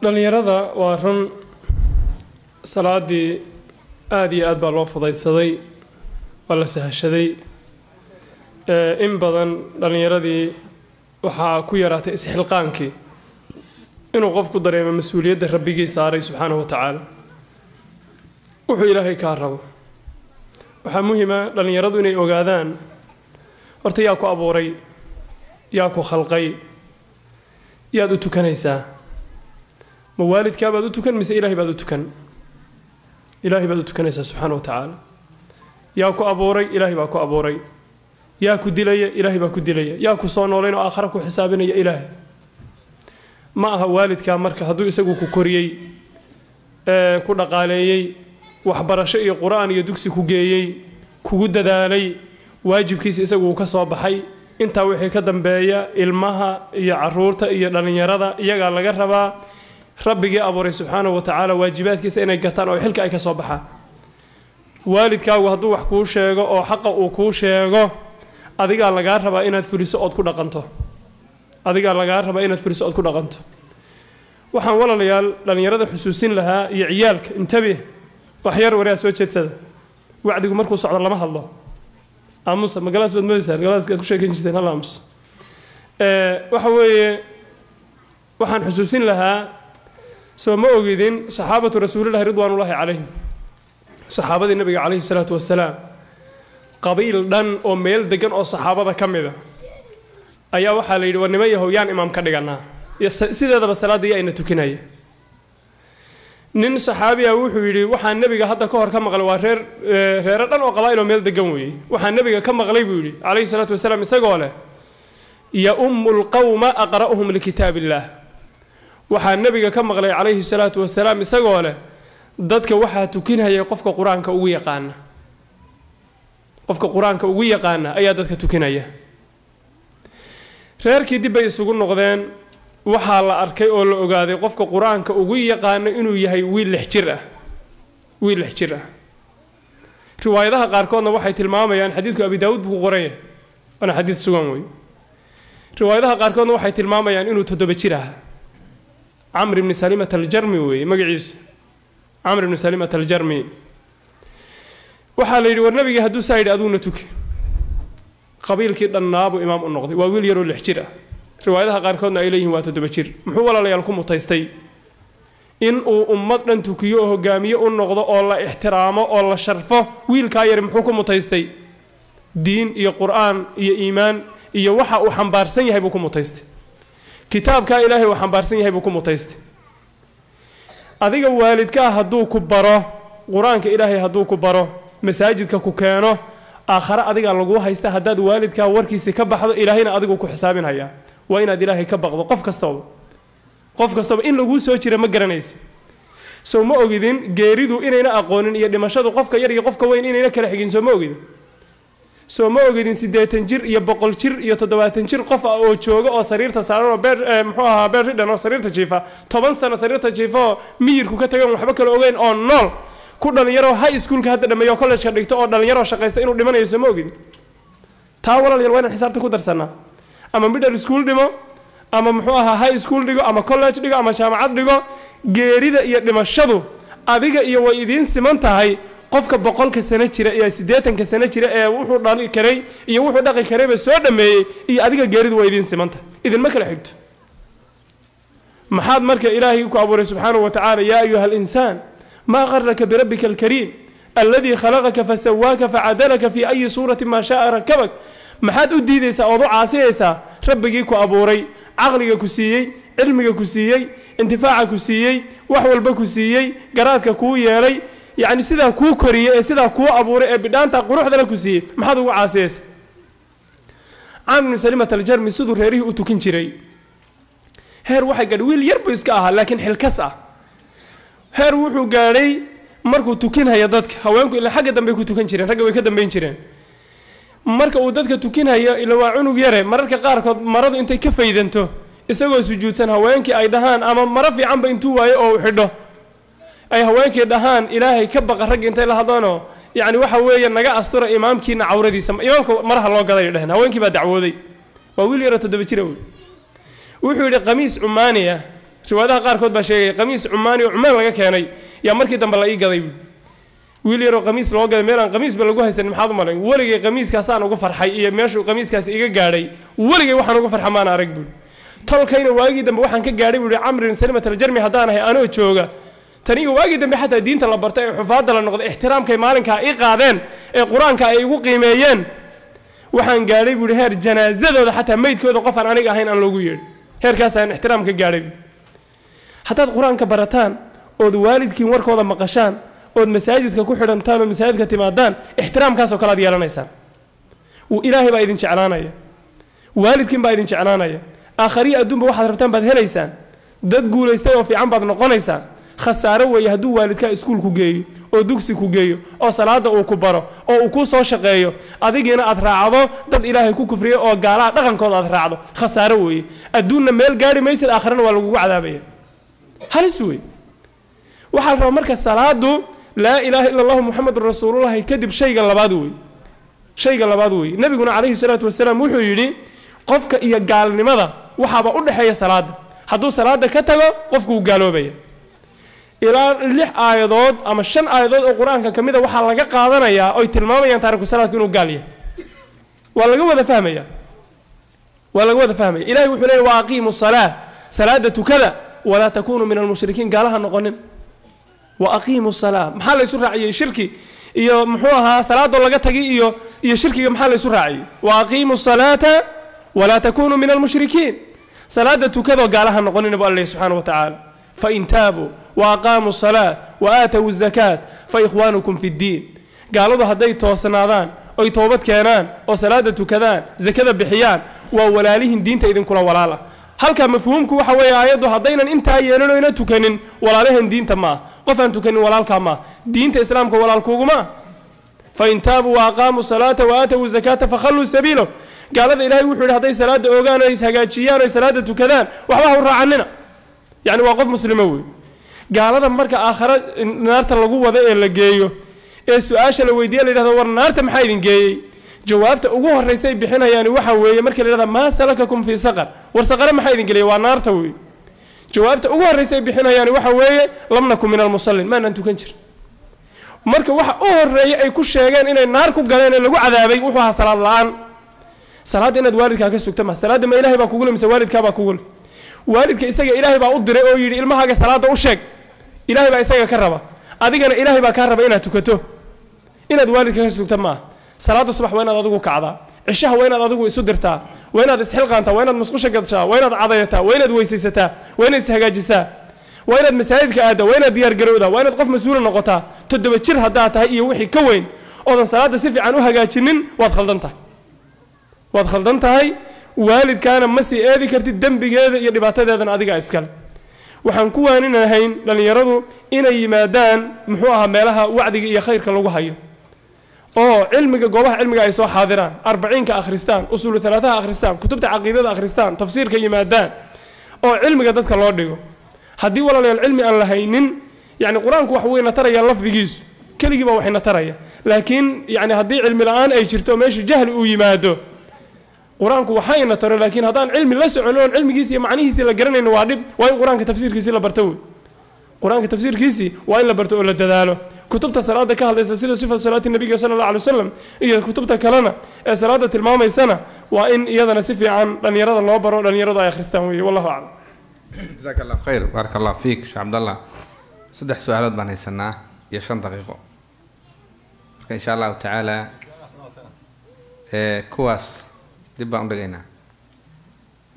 لنيرضى وارن صلاة دي آدي أدبر الله فضيت صدي ولا سهشدي إن بدن لنيرضي وحا كويرات إسحلقانكي إنه قفكو دريم مسؤولية ربي ساري سبحانه وتعالى وحو إلهي كاربو waxaa muhiim ah dhalinyaradu inay ogaadaan horta yaa ku abuuray yaa ku khalqay yaad u tukanaysaa ma waalidkaa baad u tukan mise ilaahay baad u tukan ilaahay baad u tukanaysaa subxaana wa tacaala yaa ku abuuray ilaahay baa ku abuuray yaa ku dilaya ilaahay baa ku dilaya yaa ku soo noolayn oo aakhara ku xisaabinaya ilaahay ma aha waalidkaa marka hadduu isagu ku koriyey ku dhaqaaleeyey waxbarasho iyo quraan iyo dugsi ku geeyay kugu dadaalay waajibkiisa isagu ka soo baxay inta wixii ka dambeeya ilmaha iyo caruurta iyo dhalinyarada iyaga laga rabaa rabbigii abuuray subxaanahu wa tacaala waajibaadkiisa inay gataan oo xilka ay ka soo baxaan waalidkaagu hadduu wax kuu sheego oo xaqa uu kuu sheego adigaa lagaa rabaa inaad fuliso ood ku dhaqanto adigaa lagaa rabaa inaad fuliso ood ku dhaqanto waxaan walaalayaal dhalinyarada xusuusin lahaa iyo ciyaalka intabi waxyar waraa soo jeedsada wacdigu markuu socdo lama hadlo aamusa magalaas baad moodaysaa galaaska aad ku sheekan jirteen hal aamus waxa weeye waxaan xusuusin lahaa soo ma ogidin saxaabatu rasuulillahi ridwaanullaahi calayhim saxaabadii nabiga calayhi salaatu wasalaam qabiil dhan oo meel degan oo saxaabada ka mida ayaa waxaa la yidhi war niman yahow yaan imaam ka dhiganaa sideedaba salaada yaa ina tukinaya nin saxaabiya wuxuu yidhi waxaan nabiga hadda ka hor ka maqlay waa reero dhan oo qabaa'il oo meel degan weeyey waxaan nabiga ka maqlay buu yidhi calayhi salaatu wasalaam isagoo leh يؤم القوم أقرأهم لكتاب الله waxaa nabiga ka maqlay calayhi salaatu wasalaam isagoo leh dadka waxaa tukinaya qofka quraanka ugu yaqaan ayaa dadka tukinaya reerkii dib bay isugu noqdeen waxaa la arkay oo la ogaaday qofka quraanka ugu yaqaan inuu yahay wiil lix jir ah riwaayadaha qaarkoodna waxay tilmaamayaan xadiidku abi daawud buu qoray ana xadiid sugan way riwaayadaha qaarkoodna waxay tilmaamayaan inuu 7 jir ah عمرو بن سليمة الجرمي ومجلس عمرو بن سليمة الجرمي وحال يري والنبي هدو سايد أدونا توك قبيل كده الناب إمام النقضي وويل يرو الحجرة روايتها قال كنا إليه واتدو بشير محول الله يلكم وتيستي إن أمت لن تكيوه جامية النقضة الله احترامه الله شرفه ويل كاير محكم متيستي دين يا قرآن يا إيمان يا وحى وحنبار سنيه بكم متيستي كتاب كإلهي وحنبار سنيه بكم متيستي أذيك والد كهدو كبره قرآن كإلهي هدو كبره مساجد ككوكانه آخر أذيك اللجوه هيستهدد والد كوركي سكب حد إلهينا أذيك كحسابين هيا وين أدي إلهي كبغ قف كستوب إن لجوه سوتشي مجرنيس سو ما أجدين جيريدو إننا أقولن يا دمشق قف كيري قف كوين إننا كرحجين سو ما أجدين سو ما أجدين سيدات تنجر يا بقول شر يا تدوات تنجر قف أو تشوج أو سرير تسعر بير محوها بير ده سرير تجيفه طبعا سنة سرير تجيفه مير كوكتة محبك الأوين أو نول كنا نيرو هاي سكول كهذا لما يقول لك شريك تو أو نيرو شقيست إنه دمنا يسموه تاورا اليوين الحساب تكون درسنا أما بدر سكول دمو أما محوها هاي سكول ديجو أما كولج ديجو أما جامعات ديجو جيريدا يدمشقو أذيك يويدين سمنت هاي قفك بقول كسنة شراء يا سديتن كسنة شراء وحور دالي كري يوحور داقي كري بسودة مي أذيك جيريد ويدين سمنت إذا ما كل حد محاد مرك إلهي كأبوه سبحانه وتعالى يا أيها الإنسان ما غرك بربك الكريم الذي خلقك فسواك فعدلك في أي صورة ما شاء ركبك محاد أديديسا أوضوع عاسيسا ربك كأبوري عقلك كسيي علمك كسيي انتفاعك كسيي وحولك كسيي قراتك كو يالي يعني سيدا كو كوريا سيدا كو أبوري بدانتا قروح ذلك كسيي محاد هو عاسيس عام من سليمة الجرمي سدو ريريه أتوكين جري هير وحي قال ويل يربو إسكاها لكن حلكسا هير وحو قالي markuu tukinaya dadka haweenku ilaa xagga dambe ku tukan jireen ragga way ka dambeyn jireen marka uu dadka tukinaya ilaa waa cunug yare mararka qaar kood maradu intay ka faydanto isagoo sujuudsan haweenkii ay dhahaan ama mara fiican ba intuu waayo oo xidho ay haweenkii dhahaan ilaahay ka baqa rag intay la hadano yaani waxa weeye naga astura imaamkiina cawradiisa imaamka maraha loo gaday dhahan haweenkii baa dacwooday waa wiil yar 7 jir wuxuu yiri qamiis umaaniya riwaadaha qaar kood baa sheegay qamiis umaani oo umaan laga keenay يا مركي دم بلا يقضي ويلي رو قميص لو قال ميلان قميص بلا جوه سن محاضر مالين ولقي قميص كاسان وقفر حي ماشوا قميص كاس إيجا جاري ولقي واحد وقفر حمانا ركبون طول كين واجد دم واحد كجاري ولا عمر سلمة الجرمي هدانا هي أنا وتشوجا تاني واجد دم حتى دين تلبرتاي حفاظ للنقد احترام كمالن كإيقاذن القرآن كإيقيميين واحد جاري ولا هير جنازة ولا حتى ميت كذا قفر أنا جاهين أن لوجير هير كاسان احترام كجاري حتى القرآن كبرتان أود والدك وركوضا مقشان أود مساجدك كحرن تانو مساجدك تمادان احترام كاسو كلا ديالا نيسان وإلهي بايدين شعلانايا والدك بايدين شعلانايا آخري أدون بواحد ربطان بعد هليسان داد قول يستيقظ في عم بعض نقونيسان خسارة ويهدو والدك اسكول كوجيو أو دوكسي كوجيو أو صلاة أو كبرة أو كوسو شقيو أديك هنا أتراعضو داد إلهي كو كفرية أو قالا دغن كود أتراعضو خسارة وي أدون ميل قاري ميسر آخرين والقوع عذابية هل يسوي waxaa raba marka salaadu la ilaaha illa allah muhammadur rasuulullah kadib shayga labaad way nabiguna kaleey salaatu wasalaam wuxuu yiri qofka iyo gaalnimada waxaba u dhaxeeya salaada haduu salaada ka tago qofku uu gaaloobaya ilaa 6 aayadood ama 5 aayadood oo quraanka kamida waxa laga qaadanayaa oo tilmaamayaan taariikhda salaadku inuu gaal yahay waa laga wada fahmaya ilaahay wuxuu leeyahay waaqiimus salaada tukada wala takunu min al-mushrikiin gaalaha noqonin وأقيموا الصلاة محل يسرع عي شركي إيو محوها صلاة ولا تجي إيو شركي محل يسرع عي وأقيموا الصلاة ولا تكونوا من المشركين صلاة كذا قالها نقول نبأ الله سبحانه وتعالى فإن تابوا وأقاموا الصلاة وآتوا الزكاة فإخوانكم في الدين قالوا ذا هدي توصنادان أو توبت كينان أو صلاة كذا زكاة بحيان وولاليهم دين تأذن كل ولاله هل كان مفهومك وحوي آيات هدينا أنت ينو إن تكنن ولالهم دين تما قفن تكن ولالك ما دين إسلامك ولالكوما فإن تابوا وأقاموا الصلاة وآتوا الزكاة فخلوا سبيله قال هذا إلهي وحول هذه صلاة أوغانا يسهجاتشيان وصلاة تكذان وحواه الرع عننا يعني واقف مسلموي قال هذا مركا آخر نار تلقوا ذا اللي جايو السؤال لو يدير لي هذا ور نار تمحيدين جاي جوابته أوه الرئيسي بحنا يعني وحوي مركا لهذا ما سلككم في سقر ورسقر محيدين جاي ونار توي جوابته أوه الرئيسي بحنا يعني وحوي لم نكن من المصلين ما أنتم كنشر مركا وح أوه الرئيسي أي كل شيء إن النار كوجلين اللي عذابي وحها صلاة الآن صلاة إن والدك كسوق تمه صلاة ما إلهي بقول مس والدك بقول والدك إسقى إلهي بقدر أو يري المها صلاة وشك ilaahay baa isaga ka raba adigana ilaahay baa ka raba inaad tukato inaad waalidka ka sugta ma salaada subax waa inaad adigu kacdaa cishaha waa inaad adigu isu dirtaa waa inaad isxilqaantaa waa inaad musqusha gashaa waa inaad cadayataa waa inaad weysaysataa waa inaad ishagaajisaa waa inaad masaajidka aaddaa waa inaad diyaar garowdaa waa inaad qof mas-uula noqotaa 7 jir haddaad tahay iyo wixii ka weyn oodan salaada si fiican u hagaajinin waad khaldan tahay waalidkaana ma sii eedi kartid dembigeeda iyo dhibaatadeedana adiga iskale waxaan ku waaninahayn dhalinyaradu inay yimaadaan muxuu ahaa meelaha wacdiga iyo khayrka lagu hayo oo cilmiga goobaha cilmiga ay soo xaadiraan 40ka akhristaan usul 3 akhristaan kutubta aqeedada akhristaan tafsiirka yimaadaan oo cilmiga dadka loo dhigo haddii walaalayaal cilmi aan lahaynin yani quraanku wax weyn taraya lafdigiisu kaligiiba waxayna taraya laakiin yani haddii cilmi la'aan ay jirto meesha jahli uu yimaado quraanku waxayna taro laakiin haddaan cilmi la soconon cilmigiisa iyo macnihiisa la garanayno waa dhib waa in quraanka tafsiirkiisa la barto quraanka tafsiirkiisa waa in la barto oo la dadaalo kutubta salaada ka hadlaysa sida sifatu salaati nabiga sallallahu alayhi wasallam iyo kutubta kalena ee salaada tilmaameysana waa in iyadana si fiican dhalinyarada loo baro dhalinyarada ay akhristaan weeye wallahu a'lam jazakallahu khayr barakallahu fiik sheekh abdallah 3 su'aalood baan haysanaa iyo 5 daqiiqo marka insha Allah ta'ala kuwaas dib baan u dhigaynaa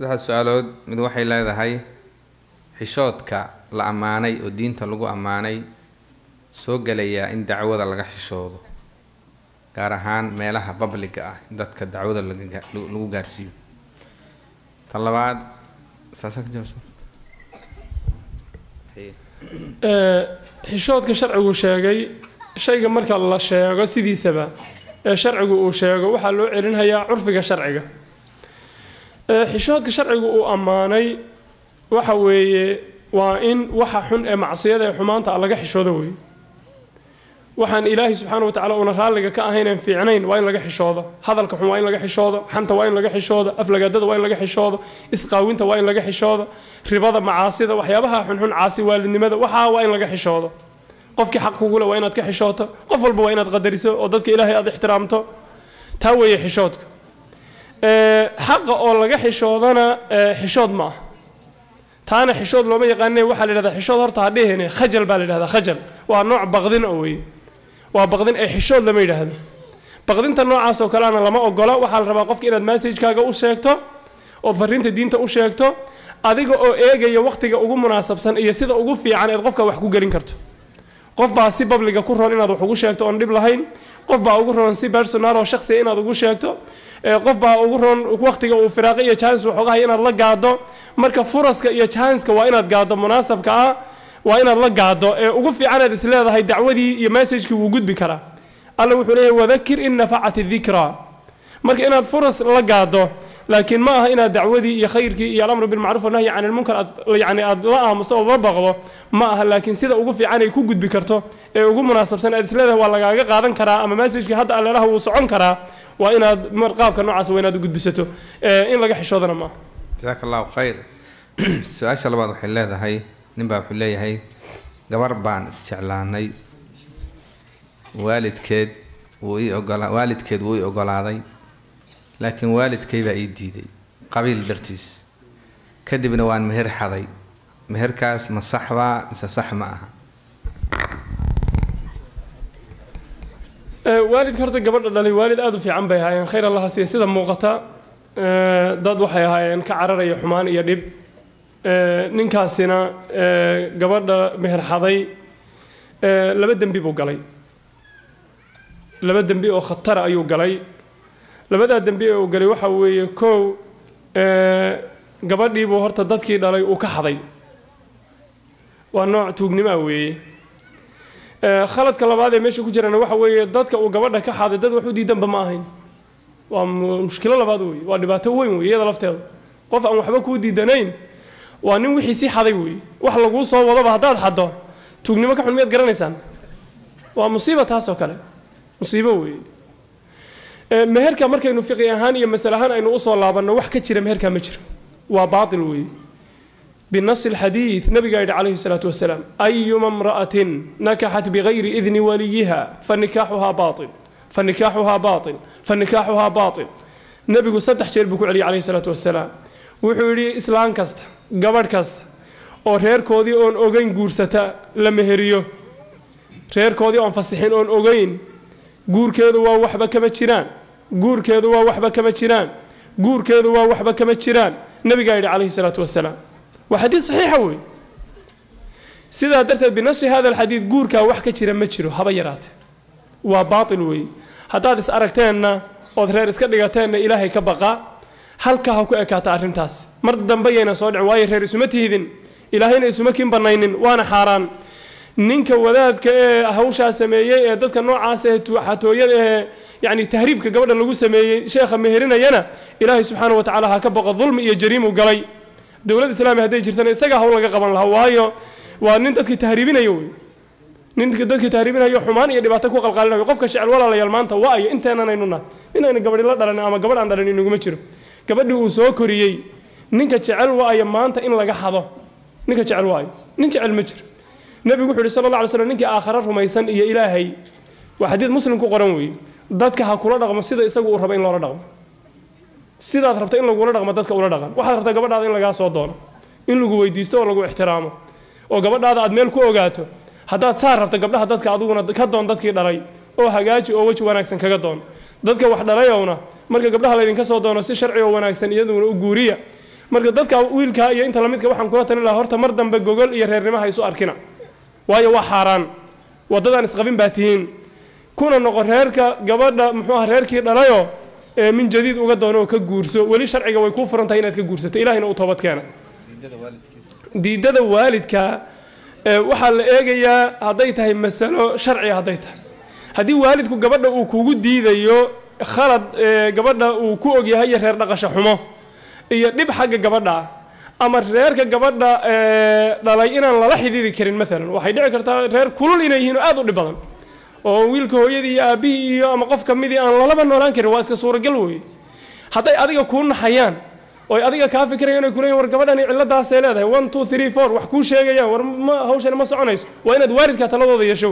3 su'aalood mid waxay leedahay xishoodka la amaanay oo diinta lagu amaanay soo galaya in dacwada laga xishoodo gaar ahaan meelaha public ah dadka dacwada lagu gaarsiiyo talabaad saasak jawso xishoodka sharcigu sheegay shayga marka la sheego sidiisaba ee sharcigu uu sheego waxa loo celinayaa curfiga sharciga xishoodka sharcigu uu amaanay waxa weeye waa in waxa xun ee macsiyada ee xumaanta laga xishoodo weeye waxaan ilaahay subxaanahu wa ta'ala una raaliga ka ahayn fiicnayn waa in laga xishoodo hadalka xun waa in laga xishoodo xanta waa in laga xishoodo aflagaadada waa in laga xishoodo isqaawinta waa in laga xishoodo ribada macaasida waxyaabaha xun xun caasi waalidnimada waxa waa in laga xishoodo qofkii xaq kugu leh waa inaad ka xishooto qof walba waa inaad qadariso oo dadka ilaahay aad ixtiraamto taa weeye xishoodka xaqa oo laga xishoodana xishood ma aha taana xishood looma yaqaanay waxa la yiraahdaa xishood horta hadheene khajal baa la yiraahdaa khajal waa nooc baqdin oo weeye waa baqdin ay xishood lama yiraahdo baqdinta noocaas oo kale lama ogola waxa la rabaa qofka inaad message-kaaga u sheegto oo fariinta diinta u sheegto adiga oo eegaya waqtiga ugu munaasabsan iyo sida ugu fiican ee qofka wax ku galin karto qof baa si public ku roon inaad wax ugu sheegto oo dhib lahayn qof baa ugu roon si personal oo shakhsi inaad ugu sheegto qof baa ugu roon waqtiga uu firaaqo iyo chance waxoogahay inaad la gaado marka furaska iyo chance-ka waa inaad gaado munaasabka ah waa inaad la gaado ee ugu fiican aad isleedahay dacwadii iyo message-kii wuu gudbi karaa alla wuxuu leeyahay wadakir in nafacati dhikra marka inaad furas la gaado laakiin ma aha inaad dacwadii iyo khayrkii iyo amru bil ma'ruf wa nahyi 'anil munkar yani aad la aamusto oo la baqdo ma aha laakiin sida ugu fiican ay ku gudbi karto ee ugu munaasabsan aad isleedahay waa lagaaga qaadan karaa ama message-kii hadda alleelaha wuu socon karaa waa inaad marqaabka noocaas waa inaad u gudbisato in laga xishoodana ma jazakallahu khayr su'aasha labaad waxay leedahay nin baa wuxuu leeyahay gabar baan isjeclaanay waalidkeed wuu ii ogolaaday laakiin waalidkay baa ii diiday qabiil dartiis kadibna waan meher xaday meherkaas ma saxba mise sax ma aha waalid horta gabadha dhalay waalid aad u fiican bay ahaayeen khayr allah siiyo sida muuqata dad waxay ahaayeen ka cararaya xumaan iyo dhib ninkaasina gabadha meher xaday laba dembi buu galay laba dembi oo khatar ayuu galay labada dembi oo galay waxa weeye koow gabadhii buu horta dadkii dhalay uu ka xaday waa nooc tuugnimo weeye khaladka labaad ee meesha ku jirana waxa weeye dadka uu gabadha ka xaday dad wax u diidanba ma ahayn waa mushkilo labaad weeye waa dhibaato weyn weeye iyada lafteeda qof aan waxba ku diidanayn waa nin wixii si xaday weeye wax lagu soo wadaba haddaad xaddo tuugnimo ka xun miyaad garanaysaan waa musiibo taas oo kale musiibo weeye meherka markaynu fiqi ahaan iyo mas'ala ahaan aynu u soo laabanno wax ka jira meherka ma jiro waa baatil weeye بالنص الحديث نبي قايد عليه الصلاة والسلام أيما امرأة نكحت بغير إذن وليها فنكاحها باطل فنكاحها باطل فنكاحها باطل نبي صدح شير بكو عليه الصلاة والسلام وحوري إسلام كست قبر كست oo reerkoodii oon ogeyn guursata la meheriyo reerkoodii oon fasixin oon ogeyn guurkeedu waa waxba kama jiraan guurkeedu waa waxba kama jiraan guurkeedu waa waxba kama jiraan nabiga yidhi calayhi salaatu wasalaam waa xadiid saxiixa wey sidaa darteed binasi hada alxadiid guurkaa wax ka jira ma jiro haba yaraate waa baatil weeye haddaad is aragteenna ood reer iska dhigateenna ilaahay ka baqa halkaa ha ku ekaata arrintaas mar dambe yayna soo dhicin waayo reer isuma tihidin ilaahayna isuma kin bannaynin waana xaaraan ninka wadaadka ee hawshaa sameeyey ee dadka noocaas ee xatooyada ee يعني تهريب كقبل اللي جسمي شيخ مهرنا ينا إلهي سبحانه وتعالى هكبق ظلم يجريم وقلي دولة الإسلام هذه جرتنا سجى هو لقى قبل الهواية وننتك تهريبنا يوم ننتك تهريبنا يوم حمان يدي بعتكوا قلقلنا يقفك شعر ولا لا يلمان تواي أنت أنا نينونا إن قبل الله درنا أما قبل عندنا نيجو مشرو قبل يوسو كوريي ننك شعر واي ما أنت إن لقى حظه ننك شعر واي ننك شعر مشر النبي يقول صلى الله عليه وسلم ننك آخرهم يسن يا إلهي وحديث مسلم كقرنوي dadka ha kula dhaqmo sida isagu uu rabo in loo dhaqmo sidaad rabto in lagu dhaqmo dadka ula dhaqan waxaad rabtaa gabadhaada in laga soo doono in lagu weydiisto oo lagu ixtiraamo oo gabadhaada aad meel ku ogaato haddaad saar rabto gabdhaha dadka adiguna ka doon dadkii dhalay oo hagaaji oo waji wanaagsan kaga doon dadka wax dhalayowna marka gabdhaha laydinka soo doono si sharci oo wanaagsan iyaduna u guuriya marka dadka wiilka iyo inta lamidka waxaan kula talin lahaa horta mar dambe gogol iyo reernimo ha isu arkina waayo waa xaaraan wadadaan isqabin baa tihiin kuna noqon reerka gabadha muxuu ahaa reerkii dhalayo ee min jadiid uga doono ka guurso wali sharciga way ku furan tahay inaad ka guursato ilaahina uu toobad keena diidada waalidka waxa la eegayaa haday tahay mas'alo sharci haday tahay hadii waalidku gabadha uu kugu diidayo khalad gabadha uu ku og yahay reer dhaqasho xumo iyo dhib xagga gabadha ama reerka gabadha dhalay inaan lala xidhiidhi karin mesela waxay dhici kartaa reer kulul inay yihiin aad u dhib badan oo wiilka hooyadii iyo aabihii iyo ama qof ka midii aan lalaba noolaan karin waa iska suuragal weeye hadday adiga kuu naxayaan oo adiga kaa fikirayaan inay kuleeyihin war gabadhani cilladaasay leedahay 1 2 3 4 wax kuu sheegayaan war ma hawshan ma soconayso waa inaad waalidka taladooda yeesho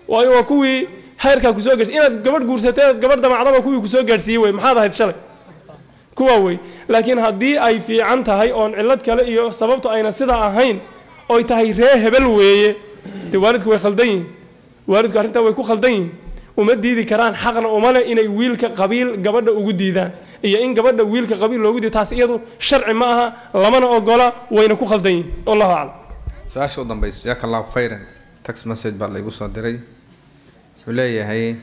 waayo waa kuwii heerkaa kusoo gaarsiiyey inaad gabadh guursateed gabadh damacdaba kuwii kusoo gaarsiiyey wey maxaad ahayd shalay kuwa wey laakiin haddii ay fiican tahay oon cillad kale iyo sababtu ayna sidaa ahayn oy tahay ree hebel weeye dee waalidku way khaldan yihiin waalidku arrintaa way ku khaldan yihiin uma diidi karaan xaqna uma leh inay wiilka qabiil gabadha ugu diidaan iyo in gabadha wiilka qabiil loogu diido taas iyadu sharci ma aha lamana ogola wayna ku khaldan yihiin wallahu aclam su-aasha u dambaysa jazaaka allahu khayran text message baa laygu soo diray wuxuu leeyahay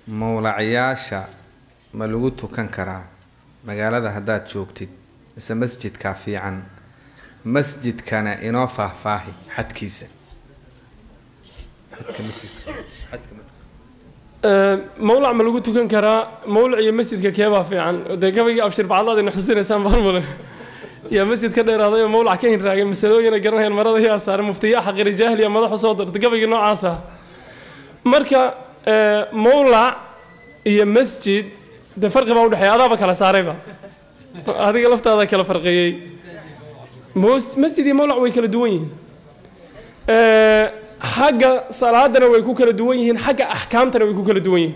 mawlacayaasha ma lagu tukan karaa magaalada haddaad joogtid mise masjidkaa fiican masjidkana inoo faahfaahi xadkiisa mawlac ma lagu tukan karaa mawlac iyo masjidka keebaa fiican dee gabayga abshir bacdaad ina xusinaysaan baalmulan yaa masjid ka dheeraaday oo mawlac ka hinraagay masalooyina garanayaan marada yaa saaray muftiya xaqiri jaahil iyo madaxu soo dartay gabayga noocaas ah marka mawlac iyo masjid dee farqi baa u dhexeeya adaaba kala saarayba adiga laftaada kala farqiyey masjid iyo mawlac way kala duwan yihiin xagga salaadana way ku kala duwan yihiin xagga axkaamtana way ku kala duwan yihiin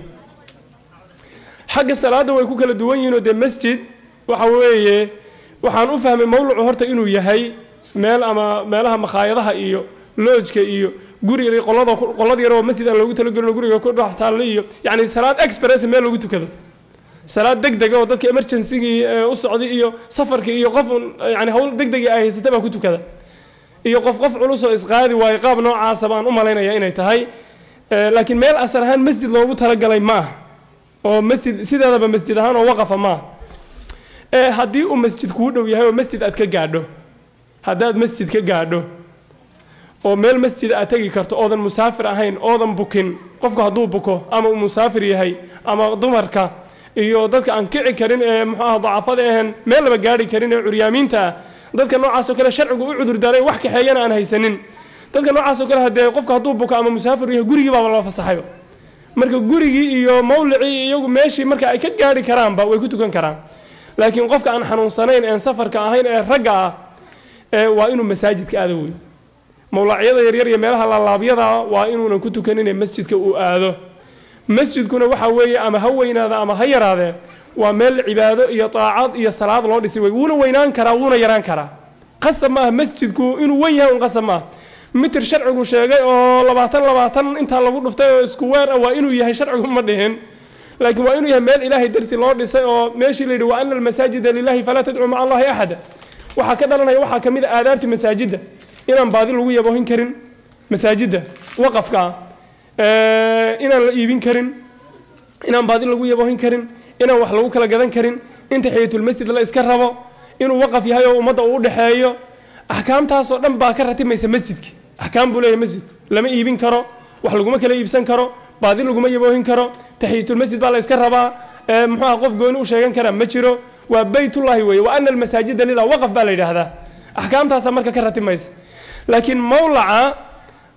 xagga salaada way ku kala duwan yihiin oo dee masjid waxa weeye waxaan u fahmay mawlucu horta inuu yahay meel ama meelaha makhaayadaha iyo loojka iyo guriga qolada yar oo masjid aan loogu talagelin guriga ku dhex taalla iyo yacni salaad express meel lagu tukado salaad degdeg oo dadka emergency-gii u socday iyo safarkii iyo qof yani hawl degdeg ay haysata baa ku tukada iyo qof culus oo isqaadi waayo qaab noocaasa baan u malaynayaa inay tahay laakiin meel asal ahaan masjid loogu talagalay ma aha oo masjid sideedaba masjid ahaan oo waqafa ma aha haddii uu masjid kuu dhow yahay oo masjid aad ka gaadho haddaad masjid ka gaadho oo meel masjid aad tegi karto oodan musaafir ahayn oodan bukin qofku hadduu buko ama uu musaafir yahay ama dumarka iyo dadka aan kici karin ee muxuu aha dacafada ahayn meel laba gaadhi karin ee curyaamiinta ah dadka noocaas oo kale sharcigu u cudur daaray wax kaxeeyana aan haysanin dadka noocaas oo kale hadee qofka hadduu buko ama musaafir yahay gurigii baaba loo fasaxayba marka gurigii iyo mawlicii iyagu meeshii marka ay ka gaadhi karaanba way ku tukan karaan laakiin qofka aan xanuunsanayn een safarka ahayn ee ragga ah waa inuu masaajidka aado wey mawlacyada yaryar iyo meelaha laalaabyada waa inuunan ku tukanin ee masjidka uu aado masjidkuna waxa weeye ama ha weynaada ama ha yaraadee waa meel cibaado iyo taacad iyo salaad loo dhisay wey wuuna weynaan karaa wuuna yaraan karaa qasab maaha masjidku inuu weyn yahay un qasab maaha mitir sharcigu sheegay oo 20 inta lagu dhuftay oo isku weer waa inuu yahay sharcigu ma dhihin laakiin waa inuu yahay meel ilaahay darti loo dhisay oo meeshii la yidhi wa anna almasaajida lillahi falaa tadcuu maca allahi axada waxaa ka dhalanaya waxaa ka mid a aadaabta masaajidda inaan baadi lagu yaboohin karin masaajidda waqafka inaan la iibin karin inaan baadi lagu yaboohin karin inaan wax lagu kala gadan karin in taxiyatulmasjid la iska rabo inuu waqaf yahay oo ummadda uu u dhexeeyo axkaamtaasoo dhan baa ka ratimaysa masjidka axkaam buu leeyahay masjidku lama iibin karo wax laguma kala iibsan karo baadi laguma yaboohin karo taxiyatulmasjid baa la iska rabaa muxuu ah qof gooni u sheegan karaa ma jiro waa baytullahi weeye wa anna almasaajida lilah waqaf baa la yidhaahdaa axkaamtaasaa marka ka ratimaysa laakiin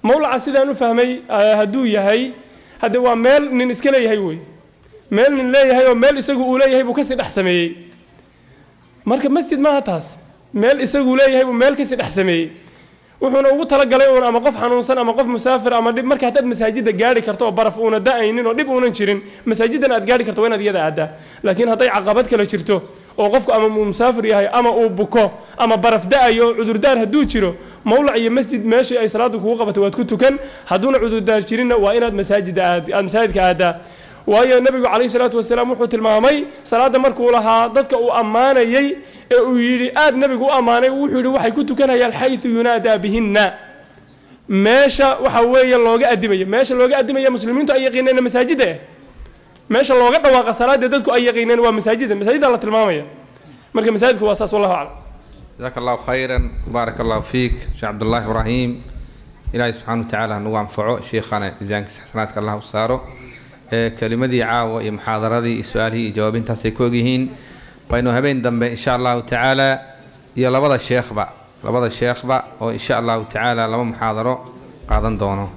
mawlaca sidaan u fahmay hadduu yahay hadde waa meel nin iska leeyahay wey meel nin leeyahay oo meel isagu uu leeyahay buu kasii dhex sameeyey marka masjid maaha taas meel isagu leeyahay buu meel kasii dhex sameeyey wuxuuna ugu talagalay uun ama qof xanuunsan ama qof musaafir ama dhib marka haddaad masaajidda gaari karto oo baraf uuna da'aynin oo dhib uunan jirin masaajidan aad gaari karto waa inaad iyada aadaa laakiin hadday caqabad kale jirto oo qofku ama uu musaafir yahay ama uu buko ama baraf da'ayo cudurdaar hadduu jiro mawlac iyo masjid meeshii ay salaadu kugu qabato waad ku tukan hadduuna cudurdaar jirinna waa inaad masaajidka aadaa waayo nabigu calayhi salaatu wasalaam wuxuu tilmaamay salaada markuu lahaa dadka uu ammaanayay ee uu yidhi aad nabigu u ammaanay wuxuu yidhi waxay ku tukanayaan xayثu yunaadaa bihinna meesha waxa weeye looga adimaya meesha looga adimaya muslimiintu ay yaqiineen masaajida meesha looga dhawaaqa salaada dadku ay yaqiineen waa masaajida la tilmaamaya marka masaajidku waa saas wallahu aclam جزاك الله خيرا بارك الله فيك شيخ عبد الله إبراهيم إلهي سبحانه وتعالى نوام فعو شيخنا إذانك حسناتك الله وساره كلمة عاوة محاضرة سؤالي جوابين تاسيكوجهين وإنه هبين دم إن شاء الله تعالى يلا بضع الشيخ بقى وإن شاء الله تعالى لما محاضرة قاعدين دونه